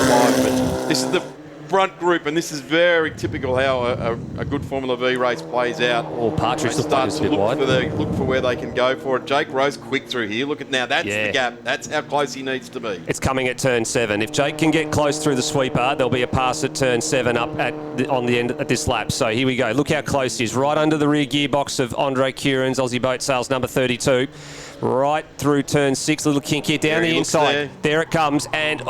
top 5. But this is the front group, and this is very typical how a good Formula V race plays out. Or Partridge starts to look for where they can go for it. Jake Rowe's quick through here. Look at now, that's the gap. That's how close he needs to be. It's coming at turn 7. If Jake can get close through the sweeper, there'll be a pass at turn 7 up on the end at this lap. So here we go. Look how close he is. Right under the rear gearbox of Andre Curran's Aussie Boat Sales number 32. Right through turn 6. Little kink here down the inside. There it comes. And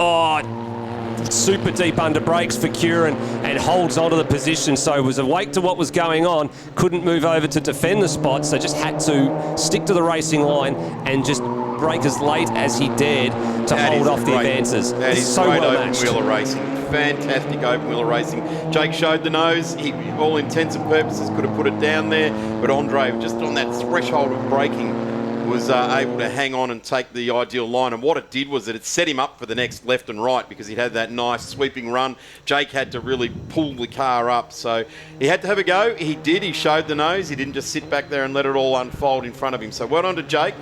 super deep under brakes for Curran and holds onto the position, so was awake to what was going on, couldn't move over to defend the spot, so just had to stick to the racing line and just brake as late as he dared to hold off the advances. That is so great well open wheeler racing. Fantastic open wheeler racing. Jake showed the nose. He, all intents and purposes, could have put it down there, but Andre, just on that threshold of braking, was able to hang on and take the ideal line. And what it did was that it set him up for the next left and right because he had that nice sweeping run. Jake had to really pull the car up. So he had to have a go. He did. He showed the nose. He didn't just sit back there and let it all unfold in front of him. So well done to Jake.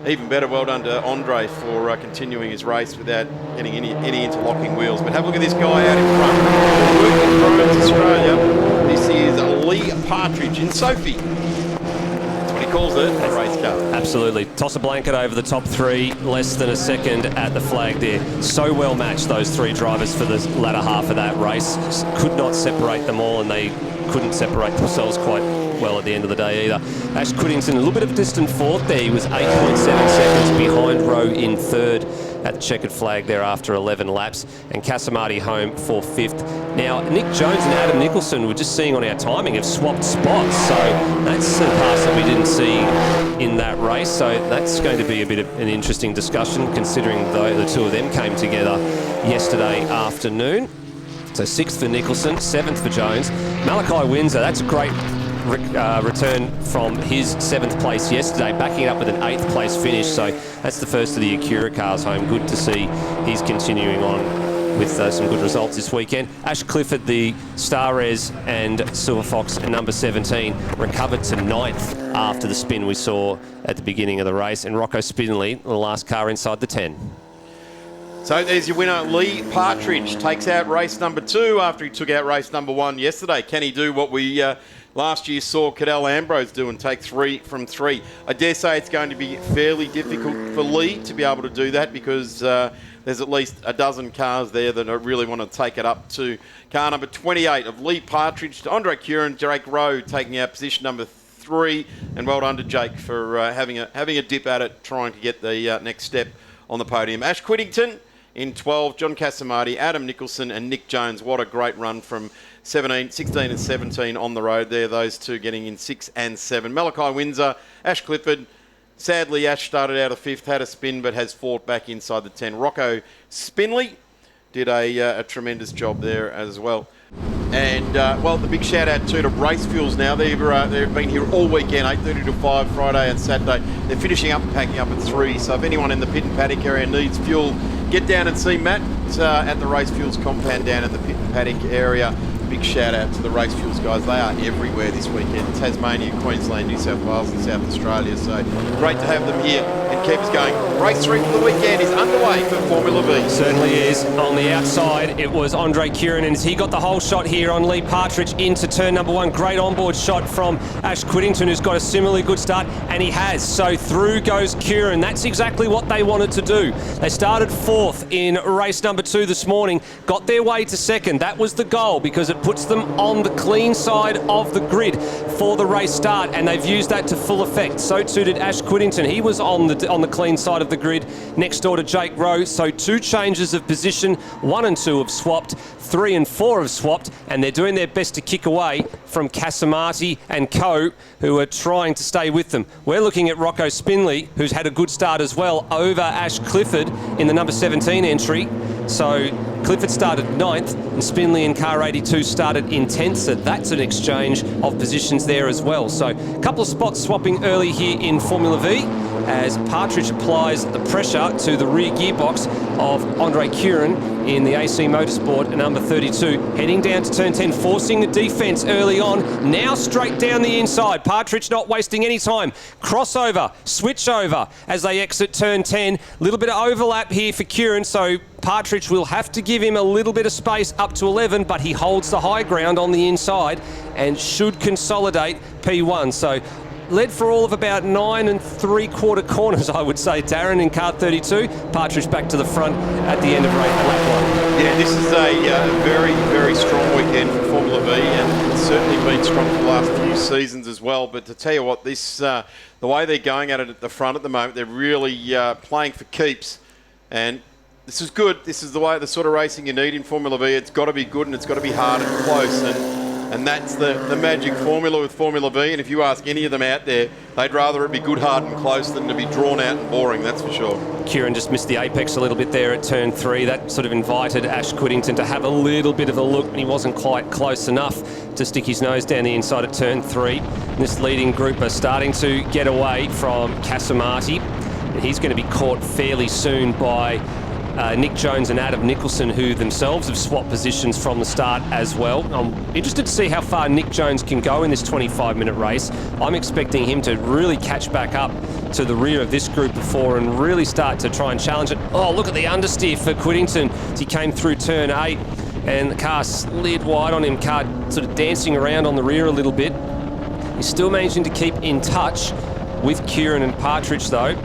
Even better, well done to Andre for continuing his race without getting any interlocking wheels. But have a look at this guy out in front. Working Drones Australia. This is Lee Partridge in Sophie. He calls it a race car. Absolutely. Toss a blanket over the top 3, less than a second at the flag there. So well matched, those 3 drivers, for the latter half of that race. Could not separate them all, and they couldn't separate themselves quite well at the end of the day either. Ash Whittington, a little bit of a distant 4th there. He was 8.7 seconds behind Rowe in 3rd at the checkered flag there after 11 laps, and Casamati home for 5th. Now, Nick Jones and Adam Nicholson, we're just seeing on our timing, have swapped spots, so that's a pass that we didn't see in that race, so that's going to be a bit of an interesting discussion considering the 2 of them came together yesterday afternoon. So 6th for Nicholson, 7th for Jones. Malachi Windsor, that's a great return from his 7th place yesterday, backing it up with an 8th place finish. So that's the first of the Acura cars home. Good to see he's continuing on with some good results this weekend. Ash Clifford, the Star Res and Silver Fox number 17, recovered to 9th after the spin we saw at the beginning of the race. And Rocco Spinley, the last car inside the 10. So there's your winner. Lee Partridge takes out race number 2 after he took out race number 1 yesterday. Can he do what we last year saw Cadell Ambrose do and take 3 from 3? I dare say it's going to be fairly difficult for Lee to be able to do that because there's at least a dozen cars there that really want to take it up to car number 28 of Lee Partridge to Andre Curran, Jake Rowe taking out position number 3, and well done to Jake for having a dip at it, trying to get the next step on the podium. Ash Whittington in 12, John Casamati, Adam Nicholson and Nick Jones. What a great run from 16 and 17 on the road there. Those 2 getting in 6 and 7. Malachi Windsor, Ash Clifford. Sadly, Ash started out of 5th, had a spin, but has fought back inside the 10. Rocco Spinley did a tremendous job there as well. And, well, the big shout-out to Race Fuels now. They've been here all weekend, 8:30 to 5, Friday and Saturday. They're finishing up and packing up at 3. So if anyone in the pit and paddock area needs fuel, get down and see Matt at the Race Fuels compound down in the pit and paddock area. Big shout-out to the Race Fuels guys. They are everywhere this weekend. Tasmania, Queensland, New South Wales and South Australia. So great to have them here and keep us going. Race 3 for the weekend is underway for Formula Vee. Certainly is. On the outside, it was Andre Curran, and he got the whole shot here on Lee Partridge into turn number 1. Great onboard shot from Ash Whittington, who's got a similarly good start, and he has. So through goes Curran. That's exactly what they wanted to do. They started 4th in race number 2 this morning, got their way to 2nd. That was the goal, because it puts them on the clean side of the grid for the race start, and they've used that to full effect. So too did Ash Whittington. He was on the clean side of the grid next door to Jake Rowe. So 2 changes of position, 1 and 2 have swapped, 3 and 4 have swapped, and they're doing their best to kick away from Casamati and Co, who are trying to stay with them. We're looking at Rocco Spinley, who's had a good start as well, over Ash Clifford in the number 17 entry. So Clifford started 9th, and Spinley in car 82 started in 10th, so that's an exchange of positions there as well. So a couple of spots swapping early here in Formula V, as Partridge applies the pressure to the rear gearbox of Andre Curran in the AC Motorsport, number 32, heading down to turn 10, forcing the defence early on. Now straight down the inside. Partridge not wasting any time. Crossover, switch over as they exit turn 10. Little bit of overlap here for Curran, so Partridge will have to give him a little bit of space up to 11, but he holds the high ground on the inside and should consolidate P1. So led for all of about 9 3/4 corners, I would say, Darren, in car 32. Partridge back to the front at the end of lap 1. Yeah, this is a very, very strong weekend for Formula V, and it's certainly been strong for the last few seasons as well. But to tell you what, this the way they're going at it at the front at the moment, they're really playing for keeps. And this is good. This is the sort of racing you need in Formula V. It's got to be good and it's got to be hard and close. And that's the magic formula with Formula V. And if you ask any of them out there, they'd rather it be good, hard and close than to be drawn out and boring, that's for sure. Curran just missed the apex a little bit there at turn 3. That sort of invited Ash Whittington to have a little bit of a look, and he wasn't quite close enough to stick his nose down the inside at turn 3. And this leading group are starting to get away from Casamati. And he's going to be caught fairly soon by Nick Jones and Adam Nicholson, who themselves have swapped positions from the start as well. I'm interested to see how far Nick Jones can go in this 25-minute race. I'm expecting him to really catch back up to the rear of this group before and really start to try and challenge it. Oh, look at the understeer for Whittington. He came through turn 8 and the car slid wide on him, car sort of dancing around on the rear a little bit. He's still managing to keep in touch with Curran and Partridge though.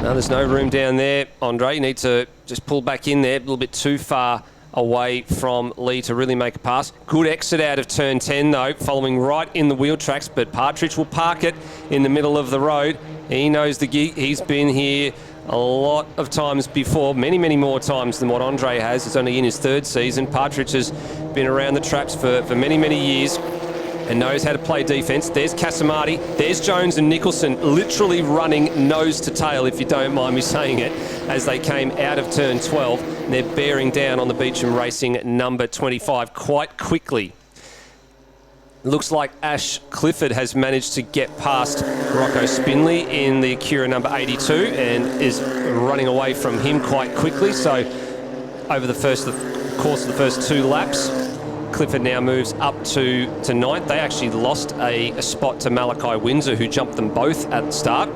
No, there's no room down there, Andre. You need to just pull back in there, a little bit too far away from Lee to really make a pass. Good exit out of turn 10 though, following right in the wheel tracks, but Partridge will park it in the middle of the road. He knows the gig. He's been here a lot of times before, many, many more times than what Andre has. It's only in his 3rd season. Partridge has been around the traps for many, many years and knows how to play defence. There's Casamati, there's Jones and Nicholson literally running nose to tail, if you don't mind me saying it, as they came out of turn 12. And they're bearing down on the Beecham Racing number 25 quite quickly. Looks like Ash Clifford has managed to get past Rocco Spinley in the Acura number 82 and is running away from him quite quickly. So over the course of the first 2 laps, Clifford now moves up to 9th. They actually lost a spot to Malachi Windsor, who jumped them both at the start.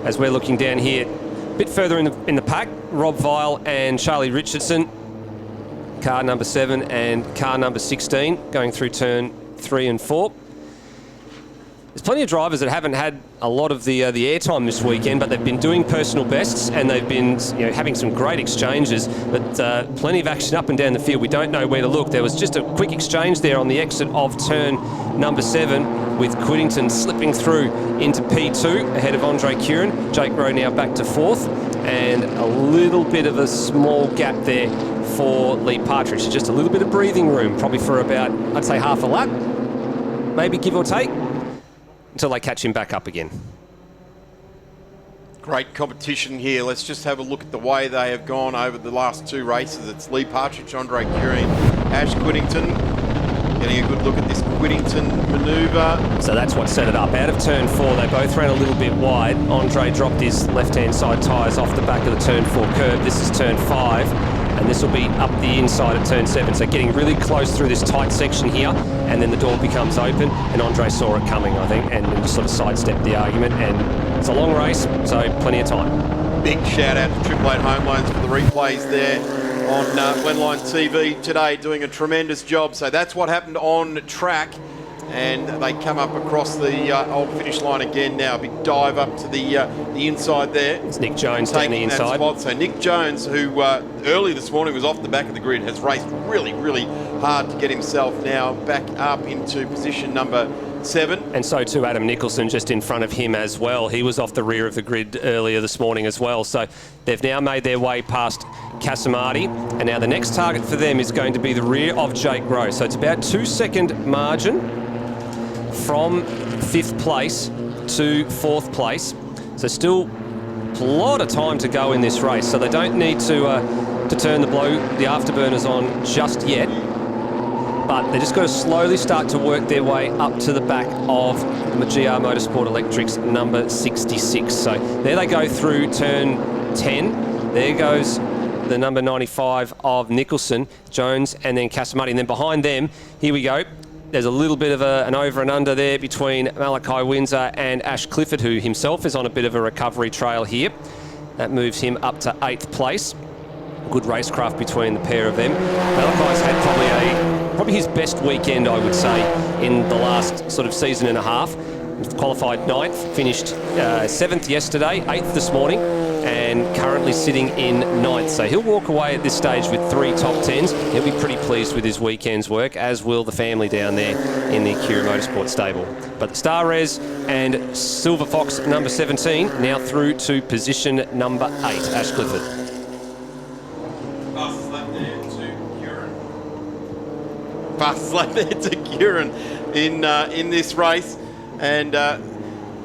As we're looking down here, a bit further in the pack, Rob Vile and Charlie Richardson, car number 7 and car number 16, going through turn 3 and 4. There's plenty of drivers that haven't had a lot of the airtime this weekend, but they've been doing personal bests and they've been having some great exchanges, but plenty of action up and down the field. We don't know where to look. There was just a quick exchange there on the exit of turn number 7 with Whittington slipping through into P2 ahead of Andre Curran. Jake Rowe now back to 4th, and a little bit of a small gap there for Lee Partridge. Just a little bit of breathing room, probably for about, I'd say, half a lap, maybe give or take, until they catch him back up again. Great competition here. Let's just have a look at the way they have gone over the last 2 races. It's Lee Partridge, Andre Curran, Ash Whittington, Getting a good look at this Whittington manoeuvre. So that's what set it up. Out of turn 4, they both ran a little bit wide. Andre dropped his left-hand side tyres off the back of the turn 4 curb. This is turn 5, and this will be up the inside at turn 7. So getting really close through this tight section here, and then the door becomes open, and Andre saw it coming, I think, and just sort of sidestepped the argument. And it's a long race, so plenty of time. Big shout out to Triple Eight Home Loans for the replays there on Glenline TV today, doing a tremendous job. So that's what happened on track, and they come up across the old finish line again now. Big dive up to the inside there. It's Nick Jones taking the inside. Spot. So Nick Jones, who early this morning was off the back of the grid, has raced really, really hard to get himself now back up into position number 7. And so too Adam Nicholson just in front of him as well. He was off the rear of the grid earlier this morning as well. So they've now made their way past Casamati, and now the next target for them is going to be the rear of Jake Rowe. So it's about 2-second margin from 5th place to 4th place. So still a lot of time to go in this race. So they don't need to turn the afterburners on just yet. But they're just going to slowly start to work their way up to the back of GR Motorsport Electric's number 66. So there they go through turn 10. There goes the number 95 of Nicholson, Jones, and then Casamati. And then behind them, here we go. There's a little bit of an over and under there between Malachi Windsor and Ash Clifford, who himself is on a bit of a recovery trail here. That moves him up to 8th place. Good racecraft between the pair of them. Malachi's had probably his best weekend, I would say, in the last sort of season and a half. Qualified 9th, finished 7th yesterday, 8th this morning, and currently sitting in 9th. So he'll walk away at this stage with 3 top 10s. He'll be pretty pleased with his weekend's work, as will the family down there in the Acura Motorsport stable. But the Star Res and Silver Fox number 17 now through to position number 8, Ash Clifford. Fastest lap there to Kieran in this race. And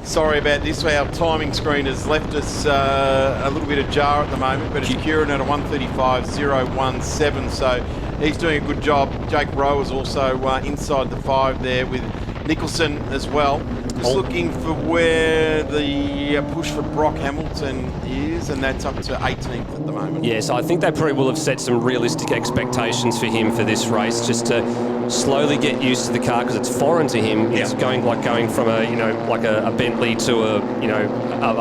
sorry about this, our timing screen has left us a little bit ajar at the moment, but it's Kieran at a 1:35.017, so he's doing a good job. Jake Rowe is also inside the 5 there with Nicholson as well. Just looking for where the push for Brock Hamilton is, and that's up to 18th at the moment. Yes, I think they probably will have set some realistic expectations for him for this race, just to slowly get used to the car, because it's foreign to him. It's going from a Bentley to a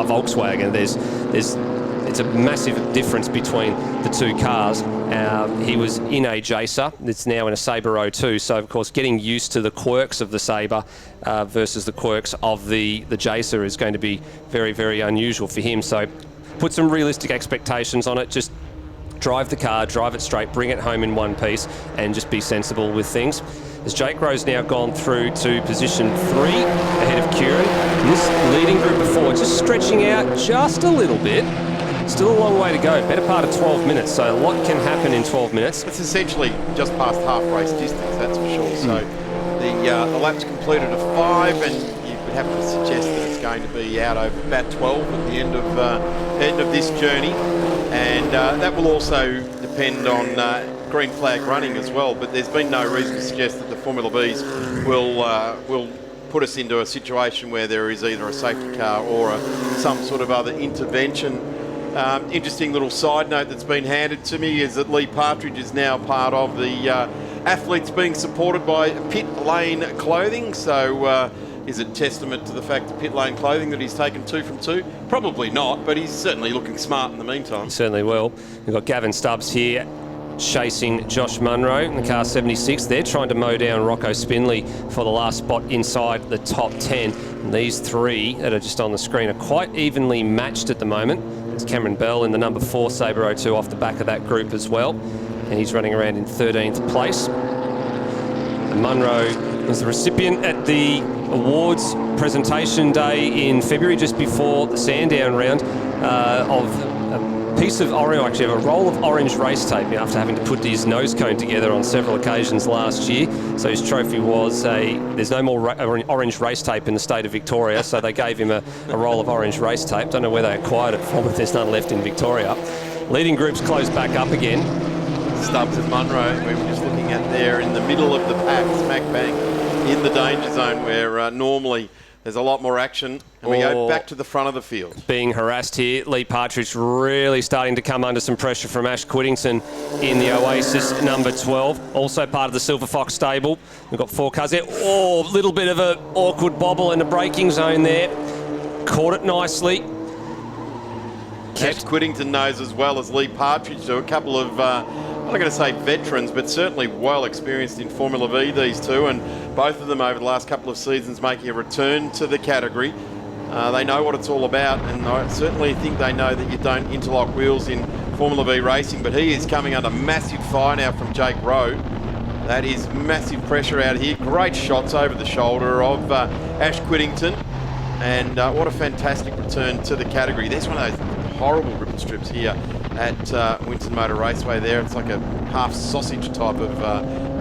Volkswagen. It's a massive difference between the two cars. He was in a Jacer, it's now in a Sabre 02, so of course getting used to the quirks of the Sabre versus the quirks of the Jacer is going to be very, very unusual for him. So put some realistic expectations on it, just drive the car, drive it straight, bring it home in one piece, and just be sensible with things. As Jake Rowe's now gone through to position 3 ahead of Kieran. This leading group of 4 just stretching out just a little bit. Still a long way to go, better part of 12 minutes, so a lot can happen in 12 minutes. It's essentially just past half race distance, that's for sure. So the lap's completed at 5, and you would have to suggest that it's going to be out over about 12 at the end of this journey. And that will also depend on green flag running as well, but there's been no reason to suggest that the Formula V's will put us into a situation where there is either a safety car or some sort of other intervention. Interesting little side note that's been handed to me is that Lee Partridge is now part of the athletes being supported by Pit Lane Clothing. So is it testament to the fact that Pit Lane Clothing that he's taken 2 from 2? Probably not, but he's certainly looking smart in the meantime. He certainly will. We've got Gavin Stubbs here chasing Josh Munro in the car 76. They're trying to mow down Rocco Spinley for the last spot inside the top 10. And these 3 that are just on the screen are quite evenly matched at the moment. It's Cameron Bell in the number 4 Sabre 02 off the back of that group as well. And he's running around in 13th place. And Munro was the recipient at the awards presentation day in February, just before the Sandown round, of a piece of orange, actually a roll of orange race tape, after having to put his nose cone together on several occasions last year. So his trophy was there's no more orange race tape in the state of Victoria, so they gave him a roll of orange race tape. Don't know where they acquired it from, if there's none left in Victoria. Leading groups close back up again. Stubbs and Munro, we were just looking racing at there in the middle of the pack, smack bang in the danger zone where normally there's a lot more action. And we go back to the front of the field. Being harassed here, Lee Partridge really starting to come under some pressure from Ash Quiddington in the Oasis number 12. Also part of the Silver Fox stable. We've got 4 cars there. Oh, a little bit of an awkward bobble in the braking zone there. Caught it nicely. Ash Quiddington knows as well as Lee Partridge do. A couple of, I'm not going to say veterans, but certainly well experienced in Formula V, these two, and both of them over the last couple of seasons making a return to the category. They know what it's all about, and I certainly think they know that you don't interlock wheels in Formula V racing, but he is coming under massive fire now from Jake Rowe. That is massive pressure out here. Great shots over the shoulder of Ash Quiddington, and what a fantastic return to the category. There's one of those horrible ripple strips here at Winton Motor Raceway there. It's like a half sausage type of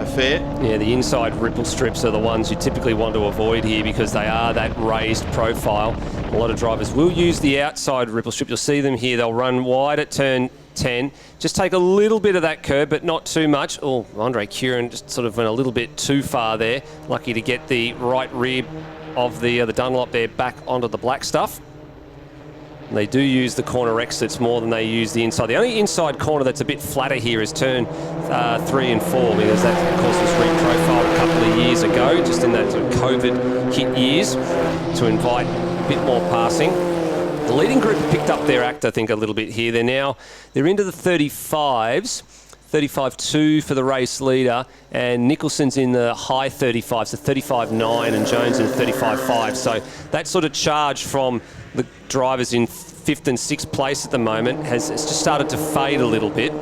affair. Yeah, the inside ripple strips are the ones you typically want to avoid here because they are that raised profile. A lot of drivers will use the outside ripple strip. You'll see them here. They'll run wide at turn 10. Just take a little bit of that curb, but not too much. Oh, Andre Curran just sort of went a little bit too far there. Lucky to get the right rear of the Dunlop there back onto the black stuff. They do use the corner exits more than they use the inside. The only inside corner that's a bit flatter here is turn 3 and 4 because that, of course, was reprofiled a couple of years ago, just in that sort of COVID hit years, to invite a bit more passing. The leading group picked up their act, I think, a little bit here. They're into the 35s. 35.2 for the race leader, and Nicholson's in the high 35s, so 35.9, and Jones in 35.5. So that sort of charge from the drivers in 5th and 6th place at the moment has just started to fade a little bit.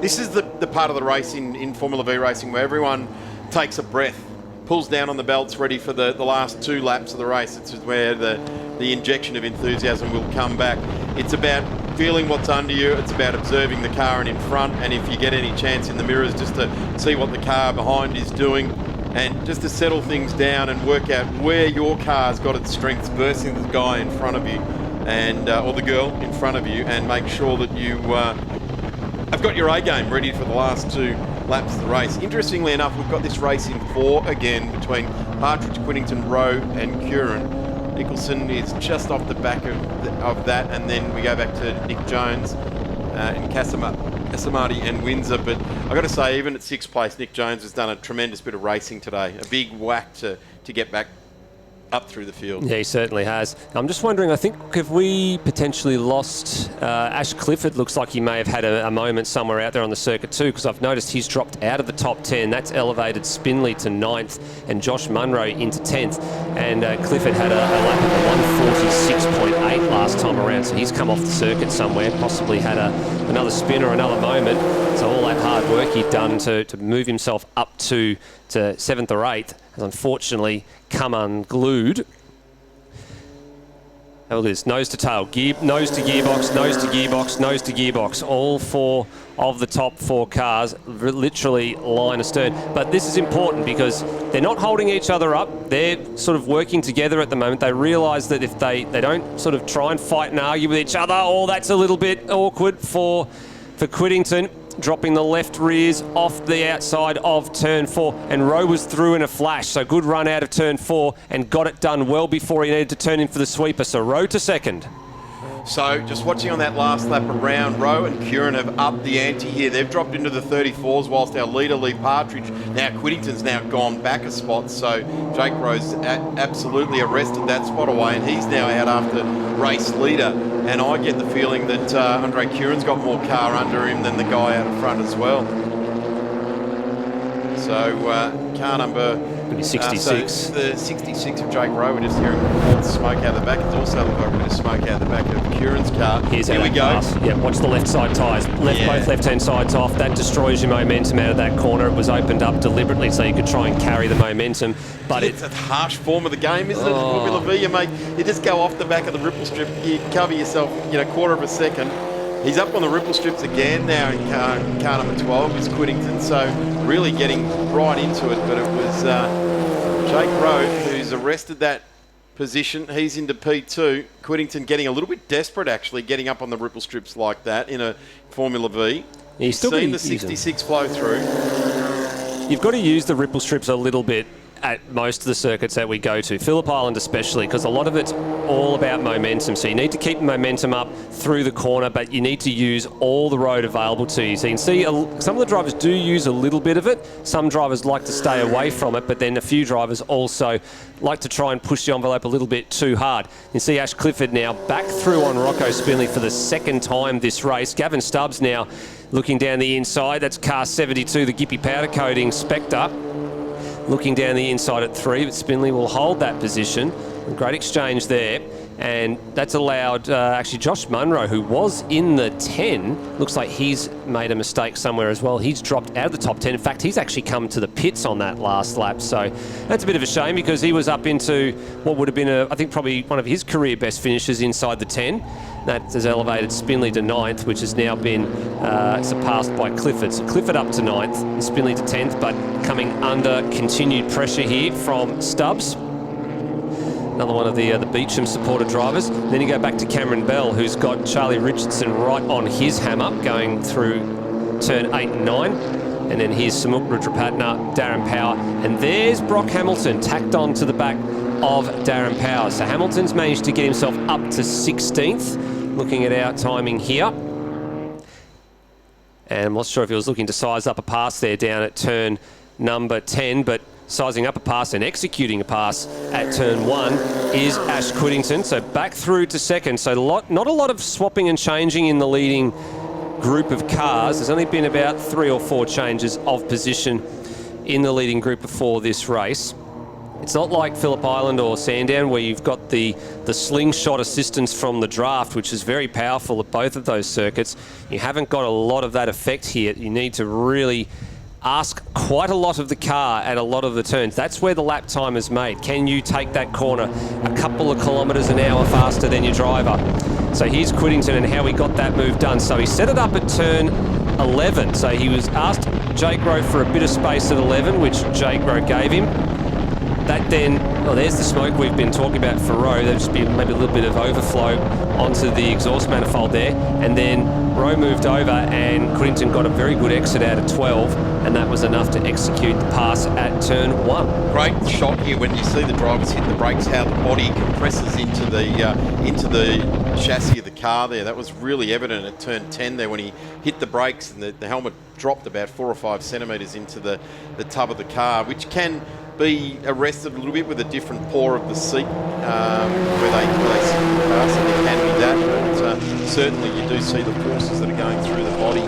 This is the part of the race in Formula V racing where everyone takes a breath, pulls down on the belts ready for the last 2 laps of the race. It's where the injection of enthusiasm will come back. It's about feeling what's under you. It's about observing the car in front, and if you get any chance in the mirrors, just to see what the car behind is doing, and just to settle things down and work out where your car's got its strengths versus the guy in front of you, and or the girl in front of you, and make sure that you have got your A game ready for the last 2 laps of the race. Interestingly enough, we've got this race in 4 again between Partridge, Quiddington, Rowe and Curran. Nicholson is just off the back of that, and then we go back to Nick Jones in Casamati and Windsor. But I've got to say, even at 6th place, Nick Jones has done a tremendous bit of racing today. A big whack to get back up through the field. Yeah, he certainly has. I'm just wondering, I think, have we potentially lost Ash Clifford? Looks like he may have had a moment somewhere out there on the circuit too, because I've noticed he's dropped out of the top 10. That's elevated Spinley to 9th and Josh Munro into 10th. And Clifford had a lap of 146.8 last time around, so he's come off the circuit somewhere, possibly had another spin or another moment. So all that hard work he'd done to move himself up to 7th or 8th has unfortunately come unglued. Have a look at this, nose to tail, nose to gearbox, nose to gearbox, nose to gearbox. All 4 of the top 4 cars literally line astern. But this is important because they're not holding each other up. They're sort of working together at the moment. They realise that if they don't sort of try and fight and argue with each other, that's a little bit awkward for Quiddington. Dropping the left rears off the outside of turn 4, and Rowe was through in a flash, so good run out of turn 4 and got it done well before he needed to turn in for the sweeper. So Rowe to 2nd. So just watching on that last lap around, Rowe and Curran have upped the ante here. They've dropped into the 34s, whilst our leader, Lee Partridge, now Quiddington's now gone back a spot. So Jake Rowe's absolutely arrested that spot away, and he's now out after race leader. And I get the feeling that Andre Curran's got more car under him than the guy out in front as well. So car number 66. So the 66 of Jake Rowe. We're just hearing smoke out the back. It's also got a bit of smoke out the back of Curran's car. Here we go. Yeah, watch the left side tyres. Both left-hand sides off. That destroys your momentum out of that corner. It was opened up deliberately so you could try and carry the momentum. But it's a harsh form of the game, isn't it? Formula V, you just go off the back of the ripple strip. You cover yourself, quarter of a second. He's up on the ripple strips again now in car number 12 is Quiddington, so really getting right into it. But it was Jake Rowe who's arrested that position. He's into P2. Quiddington getting a little bit desperate, actually, getting up on the ripple strips like that in a Formula V. He's still seen the 66 flow through. you've got to use the ripple strips a little bit at most of the circuits that we go to, Phillip Island especially, because a lot of it's all about momentum. So you need to keep the momentum up through the corner, but you need to use all the road available to you. So you can see some of the drivers do use a little bit of it. Some drivers like to stay away from it, but then a few drivers also like to try and push the envelope a little bit too hard. You see Ash Clifford now back through on Rocco Spinley for the second time this race. Gavin Stubbs now looking down the inside. That's car 72, the Gippy powder coating Spectre. Looking down the inside at 3, but Spinley will hold that position. Great exchange there. And that's allowed, actually, Josh Munro, who was in the 10, looks like he's made a mistake somewhere as well. He's dropped out of the top 10. In fact, he's actually come to the pits on that last lap. So that's a bit of a shame because he was up into what would have been, I think, probably one of his career best finishes inside the 10. That has elevated Spinley to 9th, which has now been surpassed by Clifford. So Clifford up to 9th, and Spinley to 10th, but coming under continued pressure here from Stubbs. Another one of the Beecham supporter drivers. Then you go back to Cameron Bell, who's got Charlie Richardson right on his hammer going through turn 8 and 9. And then here's Samuk Rudrapatna, Darren Power. And there's Brock Hamilton tacked on to the back of Darren Power. So Hamilton's managed to get himself up to 16th, looking at our timing here. And I'm not sure if he was looking to size up a pass there down at turn number 10, but sizing up a pass and executing a pass at turn 1 is Ash Quiddington. So back through to second. So not a lot of swapping and changing in the leading group of cars. There's only been about 3 or 4 changes of position in the leading group before this race. It's not like Phillip Island or Sandown where you've got the slingshot assistance from the draft, which is very powerful at both of those circuits. You haven't got a lot of that effect here. You need to really ask quite a lot of the car at a lot of the turns. That's where the lap time is made. Can you take that corner a couple of kilometres an hour faster than your driver? So here's Quiddington and how he got that move done. So he set it up at turn 11. So he was asked Jake Rowe for a bit of space at 11, which Jake Rowe gave him. That then, there's the smoke we've been talking about for Rowe. There'll just be maybe a little bit of overflow onto the exhaust manifold there. And then Rowe moved over and Quiddington got a very good exit out of 12, and that was enough to execute the pass at turn 1. Great shot here when you see the drivers hit the brakes, how the body compresses into the chassis of the car there. That was really evident at turn 10 there when he hit the brakes and the helmet dropped about 4 or 5 centimetres into the tub of the car, which can be arrested a little bit with a different pour of the seat where they sit in the car, so there can be that, but certainly you do see the forces that are going through the body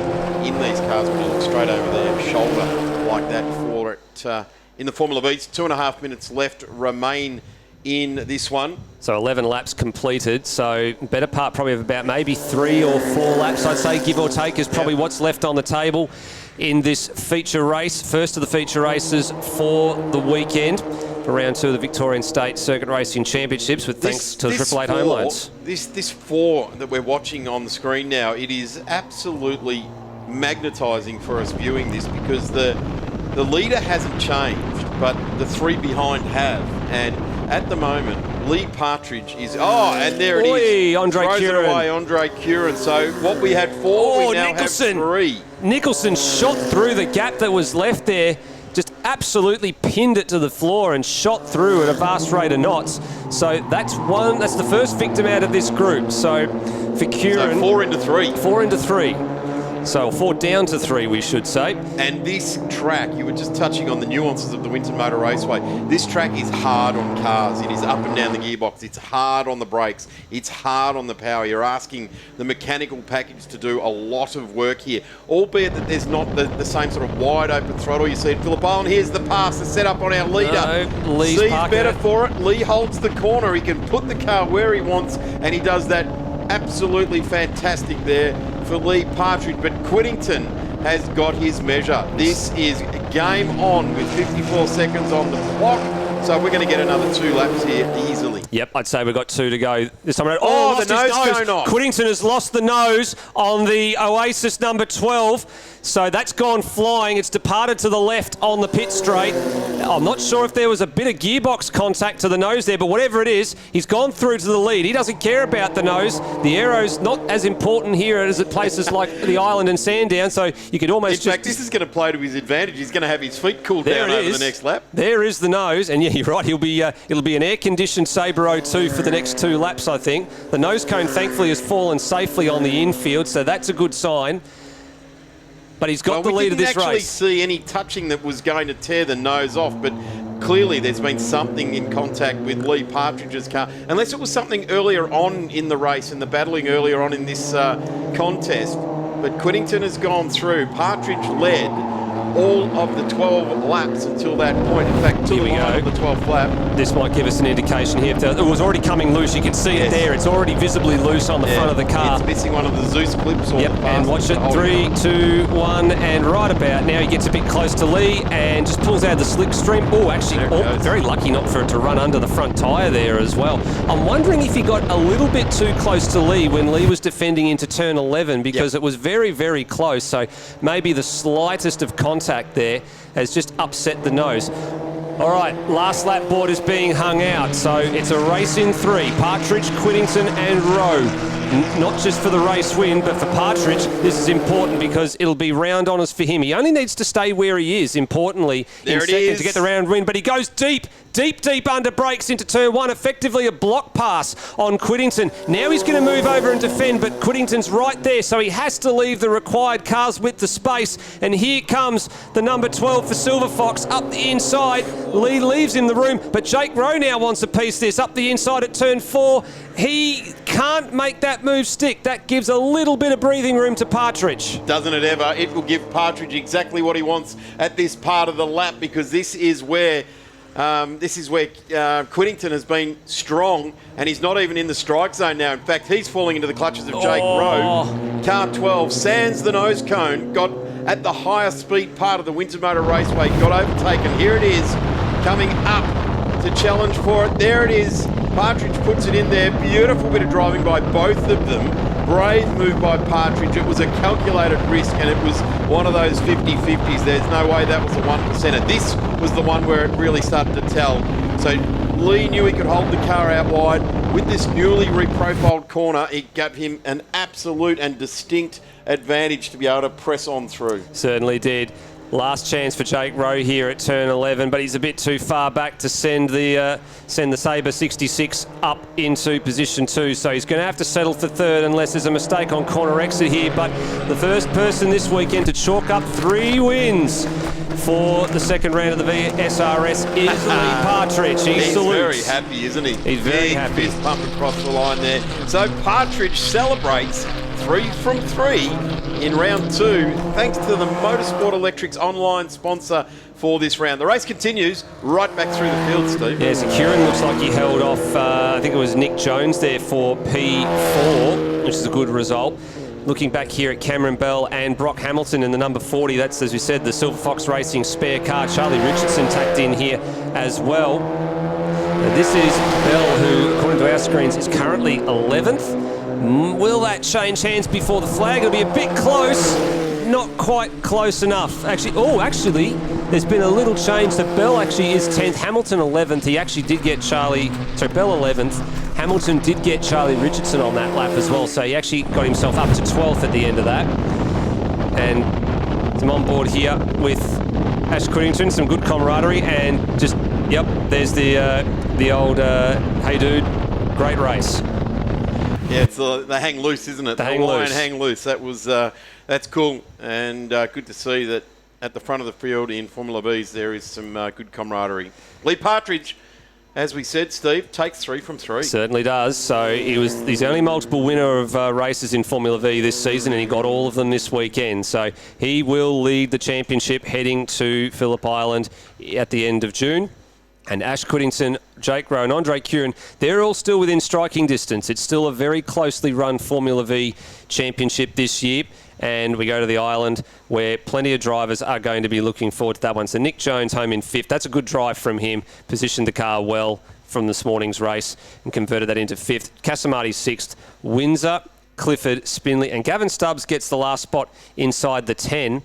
in these cars when you look straight over their shoulder like that for it. In the Formula V's, 2.5 minutes left remain in this one. So 11 laps completed, so better part probably of about maybe 3 or 4 laps, I'd say, give or take, is probably what's left on the table in this feature race. First of the feature races for the weekend, for round 2 of the Victorian State Circuit Racing Championships, with thanks to the Triple Eight home loans. This 4 that we're watching on the screen now, it is absolutely magnetising for us viewing this because the leader hasn't changed, but the 3 behind have. And at the moment, Lee Partridge is... Oh, and there it is. Andre Throws Curran. it away, Andre Curran. So what we had 4, we now Nicholson. have 3. Nicholson shot through the gap that was left there, just absolutely pinned it to the floor and shot through at a vast rate of knots. So that's the first victim out of this group. So for Curran... So 4 into 3. 4 into 3. So 4 down to 3, we should say. And this track, you were just touching on the nuances of the Winton Motor Raceway. This track is hard on cars. It is up and down the gearbox. It's hard on the brakes. It's hard on the power. You're asking the mechanical package to do a lot of work here, albeit that there's not the same sort of wide open throttle you see at Phillip Island. Here's the pass, the setup on our leader. No, Lee's better for it. Lee holds the corner. He can put the car where he wants, and he does that absolutely fantastic there for Lee Partridge, but Quiddington has got his measure. This is game on with 54 seconds on the clock, so we're going to get another 2 laps here easily. Yep, I'd say we've got 2 to go this time around. Oh, the nose going off. Quiddington has lost the nose on the Oasis number 12. So that's gone flying. It's departed to the left on the pit straight. I'm not sure if there was a bit of gearbox contact to the nose there, but whatever it is, he's gone through to the lead. He doesn't care about the nose. The aero's not as important here as at places like the Island and Sandown, so you could almost In fact, this is going to play to his advantage. He's going to have his feet cooled down over the next lap. There is the nose, and yeah, you're right. It'll be an air-conditioned Sabre 02 for the next 2 laps, I think. The nose cone, thankfully, has fallen safely on the infield, so that's a good sign. But he's got the lead of this race. We didn't actually see any touching that was going to tear the nose off, but clearly there's been something in contact with Lee Partridge's car. Unless it was something earlier on in the race, in the battling earlier on in this contest. But Quiddington has gone through. Partridge led all of the 12 laps until that point. In fact, to the line of the 12th lap. This might give us an indication here. It was already coming loose. You can see it there. It's already visibly loose on the front of the car. It's missing one of the Zeus clips. Yep, and watch it. 3, 2, 1, and right about now he gets a bit close to Lee and just pulls out the slipstream. Oh, actually, very lucky not for it to run under the front tyre there as well. I'm wondering if he got a little bit too close to Lee when Lee was defending into turn 11 because it was very, very close. So maybe the slightest of contact there has just upset the nose. All right, last lap board is being hung out, so it's a race in 3. Partridge, Quiddington and Rowe. Not just for the race win, but for Partridge, this is important because it'll be round honours for him. He only needs to stay where he is, importantly, in second to get the round win, but he goes deep under brakes into turn 1, effectively a block pass on Quiddington. Now he's going to move over and defend, but Quiddington's right there, so he has to leave the required car's width of space, and here comes the number 12 for Silver Fox up the inside. Lee leaves him the room, but Jake Rowe now wants a piece of this up the inside at turn 4. He can't make that move stick. That gives a little bit of breathing room to Partridge. Doesn't it ever? It will give Partridge exactly what he wants at this part of the lap, because this is where Quiddington has been strong, and he's not even in the strike zone now. In fact, he's falling into the clutches of Jake Rowe. Car 12 sands the nose cone, got at the highest speed part of the Winton Motor Raceway, got overtaken. Here it is, coming up to challenge for it. There it is. Partridge puts it in there. Beautiful bit of driving by both of them. Brave move by Partridge. It was a calculated risk, and it was one of those 50-50s. There's no way that was a 1%er. This was the one where it really started to tell. So Lee knew he could hold the car out wide. With this newly reprofiled corner, it gave him an absolute and distinct advantage to be able to press on through. Certainly did. Last chance for Jake Rowe here at turn 11, but he's a bit too far back to send the Sabre 66 up into position 2. So he's going to have to settle for third unless there's a mistake on corner exit here. But the first person this weekend to chalk up 3 wins for the second round of the VSRS is Lee Partridge. He's very happy, isn't he? He's very happy. Fist pump across the line there. So Partridge celebrates 3 from 3 in round 2, thanks to the Motorsport Electrics online sponsor for this round. The race continues right back through the field, Steve. Yeah, so Kieran looks like he held off, I think it was Nick Jones there for P4, which is a good result. Looking back here at Cameron Bell and Brock Hamilton in the number 40, that's, as we said, the Silver Fox Racing spare car. Charlie Richardson tacked in here as well. Now, this is Bell, who, according to our screens, is currently 11th. Will that change hands before the flag? It'll be a bit close. Not quite close enough. Actually, there's been a little change. So Bell actually is 10th, Hamilton 11th. He actually did get Bell 11th. Hamilton did get Charlie Richardson on that lap as well. So he actually got himself up to 12th at the end of that. And I'm on board here with Ash Quiddington, some good camaraderie, and just, yep, there's the old, hey dude, great race. Yeah, it's the hang loose, isn't it? The hang loose. That was that's cool, and good to see that at the front of the field in Formula V's there is some good camaraderie. Lee Partridge, as we said, Steve, takes 3 from 3. Certainly does. So he's the only multiple winner of races in Formula V this season, and he got all of them this weekend. So he will lead the championship heading to Phillip Island at the end of June. And Ash Quiddington, Jake Rowe and Andre Curran, they're all still within striking distance. It's still a very closely run Formula V Championship this year. And we go to the Island where plenty of drivers are going to be looking forward to that one. So Nick Jones home in 5th. That's a good drive from him. Positioned the car well from this morning's race and converted that into 5th. Casamati 6th. Windsor Clifford, Spinley, and Gavin Stubbs gets the last spot inside the 10.